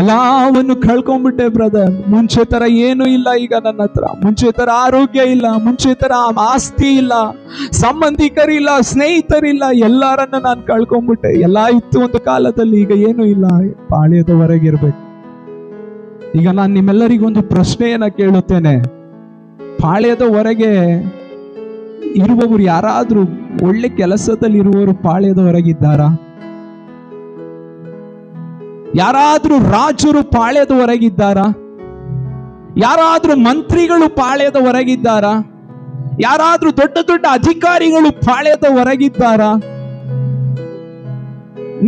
ಎಲ್ಲವನ್ನು ಕಳ್ಕೊಂಡ್ಬಿಟ್ಟೆ ಬ್ರದರ್. ಮುಂಚೆ ತರ ಏನು ಇಲ್ಲ ಈಗ ನನ್ನ ಹತ್ರ. ಮುಂಚೆ ತರ ಆರೋಗ್ಯ ಇಲ್ಲ, ಮುಂಚೆ ತರ ಆಸ್ತಿ ಇಲ್ಲ, ಸಂಬಂಧಿಕರಿಲ್ಲ, ಸ್ನೇಹಿತರಿಲ್ಲ, ಎಲ್ಲರನ್ನ ನಾನು ಕಳ್ಕೊಂಡ್ಬಿಟ್ಟೆ. ಎಲ್ಲ ಇತ್ತು ಒಂದು ಕಾಲದಲ್ಲಿ, ಈಗ ಏನು ಇಲ್ಲ. ಪಾಳ್ಯದ ಹೊರಗಿರ್ಬೇಕು. ಈಗ ನಾನು ನಿಮ್ಮೆಲ್ಲರಿಗೊಂದು ಪ್ರಶ್ನೆಯನ್ನ ಕೇಳುತ್ತೇನೆ. ಪಾಳ್ಯದ ಹೊರಗೆ ಇರುವವರು ಯಾರಾದ್ರೂ ಒಳ್ಳೆ ಕೆಲಸದಲ್ಲಿ ಇರುವವರು ಪಾಳ್ಯದ ಹೊರಗಿದ್ದಾರಾ? ಯಾರಾದ್ರೂ ರಾಜರು ಪಾಳ್ಯದ ಹೊರಗಿದ್ದಾರಾ? ಯಾರಾದ್ರೂ ಮಂತ್ರಿಗಳು ಪಾಳ್ಯದ ಹೊರಗಿದ್ದಾರಾ? ಯಾರಾದ್ರೂ ದೊಡ್ಡ ದೊಡ್ಡ ಅಧಿಕಾರಿಗಳು ಪಾಳ್ಯದ ಹೊರಗಿದ್ದಾರಾ?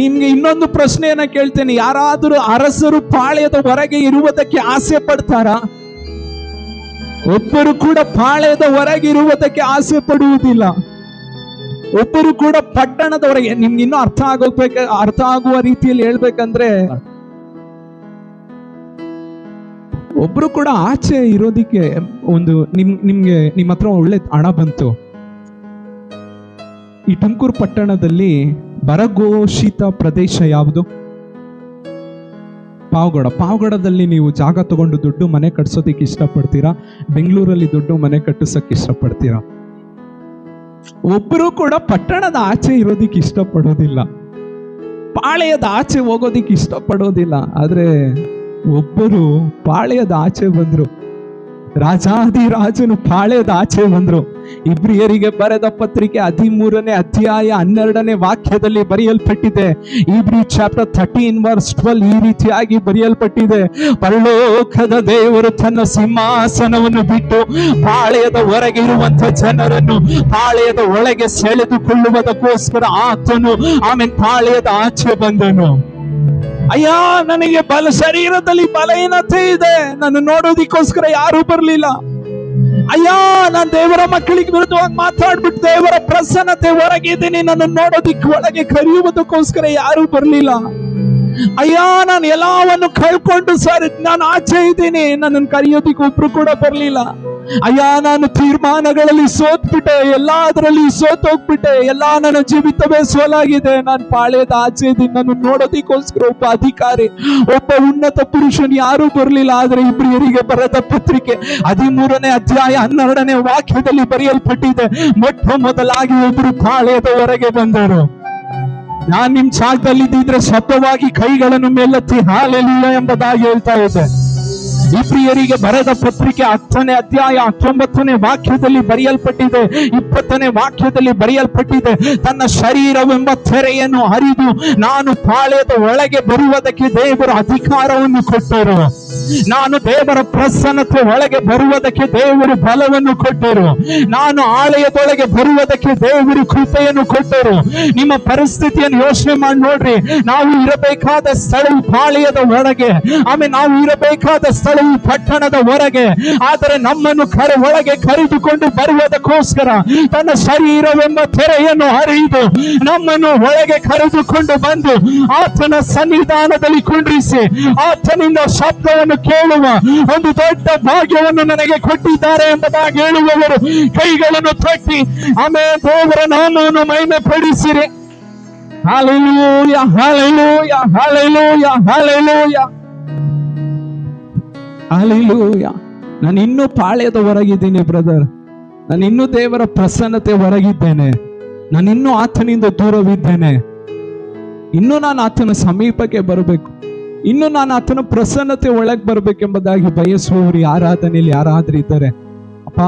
ನಿಮ್ಗೆ ಇನ್ನೊಂದು ಪ್ರಶ್ನೆಯನ್ನ ಕೇಳ್ತೇನೆ. ಯಾರಾದ್ರೂ ಅರಸರು ಪಾಳ್ಯದ ಹೊರಗೆ ಇರುವುದಕ್ಕೆ ಆಸೆ ಪಡ್ತಾರಾ? ಒಬ್ಬರು ಕೂಡ ಪಾಳ್ಯದ ಹೊರಗೆ ಇರುವುದಕ್ಕೆ ಆಸೆ ಪಡುವುದಿಲ್ಲ. ಒಬ್ಬರು ಕೂಡ ಪಟ್ಟಣದ ಹೊರಗೆ. ನಿಮ್ಗೆ ಇನ್ನೂ ಅರ್ಥ ಆಗುವ ರೀತಿಯಲ್ಲಿ ಹೇಳ್ಬೇಕಂದ್ರೆ, ಒಬ್ರು ಕೂಡ ಆಚೆ ಇರೋದಿಕ್ಕೆ ಒಂದು ನಿಮ್ಮ ಹತ್ರ ಒಳ್ಳೆ ಹಣ ಬಂತು. ಈ ತುಮಕೂರು ಪಟ್ಟಣದಲ್ಲಿ ಬರಘೋಷಿತ ಪ್ರದೇಶ ಯಾವುದು? ಪಾವಗಡದಲ್ಲಿ ನೀವು ಜಾಗ ತಗೊಂಡು ದೊಡ್ಡ ಮನೆ ಕಟ್ಸೋದಿಕ್ಕೆ ಇಷ್ಟಪಡ್ತೀರಾ? ಬೆಂಗಳೂರಲ್ಲಿ ದೊಡ್ಡ ಮನೆ ಕಟ್ಟಿಸಕ್ಕೆ ಇಷ್ಟಪಡ್ತೀರಾ? ಒಬ್ಬರು ಕೂಡ ಪಟ್ಟಣದ ಆಚೆ ಇರೋದಿಕ್ಕೆ ಇಷ್ಟಪಡೋದಿಲ್ಲ, ಪಾಳ್ಯದ ಆಚೆ ಹೋಗೋದಿಕ್ಕೆ ಇಷ್ಟಪಡೋದಿಲ್ಲ. ಆದ್ರೆ ಒಬ್ಬರು ಪಾಳ್ಯದ ಆಚೆ ಬಂದ್ರು. ರಾಜಾದಿರಾಜನು ಪಾಳ್ಯದ ಆಚೆ ಬಂದ್ರು. ಇಬ್ರಿಯರಿಗೆ ಬರೆದ ಪತ್ರಿಕೆ 13ನೇ ಅಧ್ಯಾಯ 12ನೇ ವಾಕ್ಯದಲ್ಲಿ ಬರೆಯಲ್ಪಟ್ಟಿದೆ. ಇಬ್ರಿ ಚಾಪ್ಟರ್ 13:12 ಈ ರೀತಿಯಾಗಿ ಬರೆಯಲ್ಪಟ್ಟಿದೆ. ಪರಲೋಕದ ದೇವರು ತನ್ನ ಸಿಂಹಾಸನವನ್ನು ಬಿಟ್ಟು ಪಾಳ್ಯದ ಹೊರಗೆ ಇರುವಂತ ಜನರನ್ನು ಪಾಳ್ಯದ ಒಳಗೆ ಸೆಳೆದುಕೊಳ್ಳುವುದಕ್ಕೋಸ್ಕರ ಆತನು ಆಮೇಲೆ ಪಾಳ್ಯದ ಆಚೆ ಬಂದನು. ಅಯ್ಯ, ನನಗೆ ಶರೀರದಲ್ಲಿ ಬಲಹೀನತೆ ಇದೆ, ನಾನು ನೋಡೋದಿಕ್ಕೋಸ್ಕರ ಯಾರು ಬರ್ಲಿಲ್ಲ. ಅಯ್ಯ, ನಾನು ದೇವರ ಮಕ್ಕಳಿಗೆ ವಿರುದ್ಧವಾಗಿ ಮಾತಾಡ್ಬಿಟ್ಟು ದೇವರ ಪ್ರಸನ್ನತೆ ಹೊರಗಿದ್ದೀನಿ, ನನ್ನ ನೋಡೋದಿಕ್ಕೆ ಒಳಗೆ ಕರೆಯುವುದಕ್ಕೋಸ್ಕರ ಯಾರು ಬರ್ಲಿಲ್ಲ. ಅಯ್ಯ, ನಾನು ಎಲ್ಲವನ್ನು ಕಳ್ಕೊಂಡು ನಾನು ಆಚೆ ಇದ್ದೀನಿ, ನನ್ನನ್ನು ಕರೆಯೋದಿಕ್ಕೆ ಒಬ್ರು ಕೂಡ ಬರ್ಲಿಲ್ಲ. ಅಯ್ಯ, ನಾನು ತೀರ್ಮಾನಗಳಲ್ಲಿ ಸೋತ್ಬಿಟ್ಟೆ, ಎಲ್ಲದರಲ್ಲಿ ಸೋತೋಗ್ಬಿಟ್ಟೆ, ನನ್ನ ಜೀವಿತವೇ ಸೋಲಾಗಿದೆ, ನಾನು ಪಾಳ್ಯದ ಆಚೆ ಇದ್ದೀನಿ, ನಾನು ನೋಡೋದಿಕ್ಕೋಸ್ಕರ ಒಬ್ಬ ಅಧಿಕಾರಿ, ಒಬ್ಬ ಉನ್ನತ ಪುರುಷನ್ ಯಾರು ಬರ್ಲಿಲ್ಲ. ಆದ್ರೆ ಇಬ್ರಿಯರಿಗೆ ಬರೆದ ಪತ್ರಿಕೆ 13ನೇ ಅಧ್ಯಾಯ 12ನೇ ವಾಕ್ಯದಲ್ಲಿ ಬರೆಯಲ್ಪಟ್ಟಿದೆ, ಮೊಟ್ಟ ಮೊದಲಾಗಿ ಒಬ್ರು ಪಾಳ್ಯದ ಹೊರಗೆ ಬಂದರು. ನಾನ್ ನಿಮ್ ಜಾಗದಲ್ಲಿ ಇದ್ದಿದ್ರೆ ಶಬ್ದವಾಗಿ ಕೈಗಳನ್ನು ಮೇಲೆತ್ತಿ ಹಾಲೆಲೂಯಾ ಎಂಬುದಾಗಿ ಹೇಳ್ತಾ ಇದ್ದೆ. ಇಬ್ರಿಯರಿಗೆ ಬರೆದ ಪತ್ರಿಕೆ 10ನೇ ಅಧ್ಯಾಯ 19ನೇ ವಾಕ್ಯದಲ್ಲಿ ಬರೆಯಲ್ಪಟ್ಟಿದೆ, 20ನೇ ವಾಕ್ಯದಲ್ಲಿ ಬರೆಯಲ್ಪಟ್ಟಿದೆ. ತನ್ನ ಶರೀರವೆಂಬ ತೆರೆಯನ್ನು ಹರಿದು ನಾನು ಪಾಳ್ಯದ ಒಳಗೆ ಬರುವುದಕ್ಕೆ ದೇವರು ಅಧಿಕಾರವನ್ನು ಕೊಟ್ಟರು. ನಾನು ದೇವರ ಪ್ರಸನ್ನತೆ ಒಳಗೆ ಬರುವುದಕ್ಕೆ ದೇವರು ಬಲವನ್ನು ಕೊಟ್ಟರು. ನಾನು ಆಲಯದೊಳಗೆ ಬರುವುದಕ್ಕೆ ದೇವರು ಕೃಪೆಯನ್ನು ಕೊಟ್ಟರು. ನಿಮ್ಮ ಪರಿಸ್ಥಿತಿಯನ್ನು ಯೋಚನೆ ಮಾಡಿ ನೋಡ್ರಿ. ನಾವು ಇರಬೇಕಾದ ಸ್ಥಳವು ಪಾಳ್ಯದ ಒಳಗೆ, ಆಮೇಲೆ ನಾವು ಇರಬೇಕಾದ ಸ್ಥಳವು ಪಟ್ಟಣದ ಹೊರಗೆ. ಆದರೆ ನಮ್ಮನ್ನು ಒಳಗೆ ಕರೆದುಕೊಂಡು ಬರುವುದಕ್ಕೋಸ್ಕರ ತನ್ನ ಶರೀರವೆಂಬ ತೆರೆಯನ್ನು ಹರಿದು ನಮ್ಮನ್ನು ಒಳಗೆ ಕರೆದುಕೊಂಡು ಬಂದು ಆತನ ಸನ್ನಿಧಾನದಲ್ಲಿ ಕುಂಡ್ರಿಸಿ ಆತನಿಂದ ಶಬ್ದವನ್ನು ಕೇಳುವ ಒಂದು ದೊಡ್ಡ ಭಾಗ್ಯವನ್ನು ನನಗೆ ಕೊಟ್ಟಿದ್ದಾರೆ ಎಂಬುದಾಗಿ ಹೇಳುವವರು ಕೈಗಳನ್ನು ತಟ್ಟಿ ಆಮೇಲೆ ದೇವರ ನಾಮವನ್ನು ಮಹಿಮೆ ಪಡಿಸಿರಿ. Hallelujah, hallelujah, hallelujah, hallelujah, hallelujah. ನಾನು ಇನ್ನೂ ಪಾಳ್ಯದ ಹೊರಗಿದ್ದೀನಿ ಬ್ರದರ್. ನಾನು ಇನ್ನೂ ದೇವರ ಪ್ರಸನ್ನತೆ ಹೊರಗಿದ್ದೇನೆ. ನಾನು ಇನ್ನೂ ಆತನಿಂದ ದೂರವಿದ್ದೇನೆ. ಇನ್ನೂ ನಾನು ಆತನ ಸಮೀಪಕ್ಕೆ ಬರಬೇಕು. ಇನ್ನು ನಾನು ಆತನ ಪ್ರಸನ್ನತೆ ಒಳಗೆ ಬರ್ಬೇಕೆಂಬುದಾಗಿ ಬಯಸುವವರು ಆರಾಧನೆಯಲ್ಲಿ ಯಾರಾದ್ರೂ ಇದ್ದಾರೆ? ಅಪ್ಪ,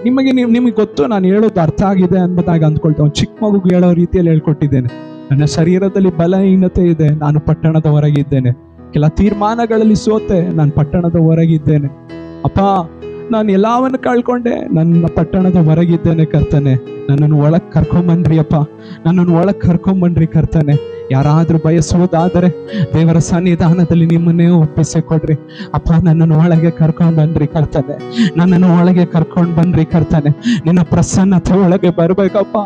ನಿಮಗೆ ಗೊತ್ತು, ನಾನು ಹೇಳೋದು ಅರ್ಥ ಆಗಿದೆ ಎಂಬುದಾಗಿ ಅಂದ್ಕೊಳ್ತೇವೆ. ಚಿಕ್ಕ ಮಗುಗೆ ಹೇಳೋ ರೀತಿಯಲ್ಲಿ ಹೇಳ್ಕೊಟ್ಟಿದ್ದೇನೆ. ನನ್ನ ಶರೀರದಲ್ಲಿ ಬಲಹೀನತೆ ಇದೆ, ನಾನು ಪಟ್ಟಣದ ಹೊರಗಿದ್ದೇನೆ. ಕೆಲ ತೀರ್ಮಾನಗಳಲ್ಲಿ ಸೋತೆ, ನಾನು ಪಟ್ಟಣದ ಹೊರಗಿದ್ದೇನೆ. ಅಪ್ಪ, ನಾನು ಎಲ್ಲವನ್ನು ಕಳ್ಕೊಂಡೆ, ನನ್ನ ಪಟ್ಟಣದ ಹೊರಗಿದ್ದೇನೆ ಕರ್ತನೆ. ನನ್ನನ್ನು ಒಳಗೆ ಕರ್ಕೊಂಬನ್ರಿ ಅಪ್ಪ, ನನ್ನನ್ನು ಒಳಗೆ ಕರ್ಕೊಂಬನ್ರಿ ಕರ್ತನೆ. ಯಾರಾದ್ರೂ ಬಯಸುವುದಾದರೆ ದೇವರ ಸನ್ನಿಧಾನದಲ್ಲಿ ನಿಮ್ಮನ್ನೇ ಒಪ್ಪಿಸಿಕೊಡ್ರಿ. ಅಪ್ಪ, ನನ್ನನ್ನು ಒಳಗೆ ಕರ್ಕೊಂಡು ಬನ್ರಿ ಕರ್ತನೆ, ನನ್ನನ್ನು ಒಳಗೆ ಕರ್ಕೊಂಡು ಬನ್ರಿ ಕರ್ತನೆ. ನಿನ್ನ ಪ್ರಸನ್ನತೆ ಒಳಗೆ ಬರ್ಬೇಕಪ್ಪ,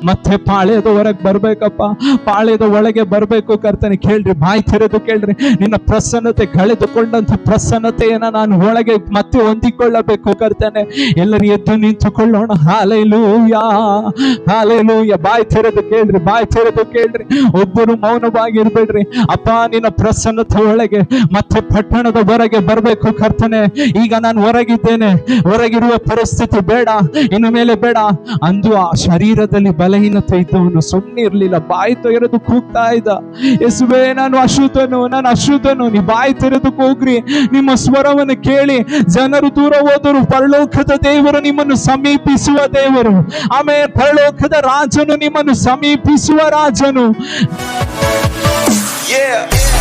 ಮತ್ತೆ ಪಾಳ್ಯದ ಹೊರಗೆ ಬರ್ಬೇಕಪ್ಪ, ಪಾಳ್ಯದ ಒಳಗೆ ಬರ್ಬೇಕು ಕರ್ತನೆ. ಕೇಳ್ರಿ, ಬಾಯಿ ತೆರೆದು ಕೇಳ್ರಿ. ನಿನ್ನ ಪ್ರಸನ್ನತೆ ಕಳೆದುಕೊಂಡಂತ ಪ್ರಸನ್ನತೆಯನ್ನ ನಾನು ಒಳಗೆ ಮತ್ತೆ ಹೊಂದಿಕೊಳ್ಳಬೇಕು ಕರ್ತನೆ. ಎಲ್ಲರೂ ಎದ್ದು ನಿಂತುಕೊಳ್ಳೋಣ. Hallelujah, hallelujah. ಬಾಯಿ ತೆರೆದು ಕೇಳ್ರಿ, ಬಾಯಿ ತೆರೆದು ಕೇಳ್ರಿ. ಒಬ್ಬರು ಮೌನವಾಗಿರ್ಬೇಡ್ರಿ. ಅಪ್ಪ, ನಿನ್ನ ಪ್ರಸನ್ನತೆ ಒಳಗೆ ಮತ್ತೆ ಪಟ್ಟಣದ ಹೊರಗೆ ಬರಬೇಕು ಕರ್ತನೆ. ಈಗ ನಾನು ಹೊರಗಿದ್ದೇನೆ, ಹೊರಗಿರುವ ಪರಿಸ್ಥಿತಿ ಬೇಡ, ಇನ್ನು ಮೇಲೆ ಬೇಡ ಅಂದು ಆ ಶರೀರದಲ್ಲಿ ಬಲಹೀನತೆ ಇದ್ದವನು ಸುಮ್ಮನೆ ಇರ್ಲಿಲ್ಲ, ಬಾಯಿ ತೆರೆದು ಕೂಗ್ತಾ ಇದ್ದ, ಯೇಸುವೇ ನಾನು ಅಶುದ್ಧನು. ನೀ ಬಾಯಿ ತೆರೆದು ಕೂಗ್ರಿ, ನಿಮ್ಮ ಸ್ವರವನ್ನು ಕೇಳಿ ಜನರು ದೂರ ಹೋದರು. ಪರಲೋಕದ ದೇವರು ನಿಮ್ಮನ್ನು ಸಮೀಪಿಸುವ ದೇವರು. ಆಮೇಲೆ ಪರಲೋಕದ ರಾಜನು ನಿಮ್ಮನ್ನು ಸಮೀಪಿಸುವ ರಾಜನು. Yeah.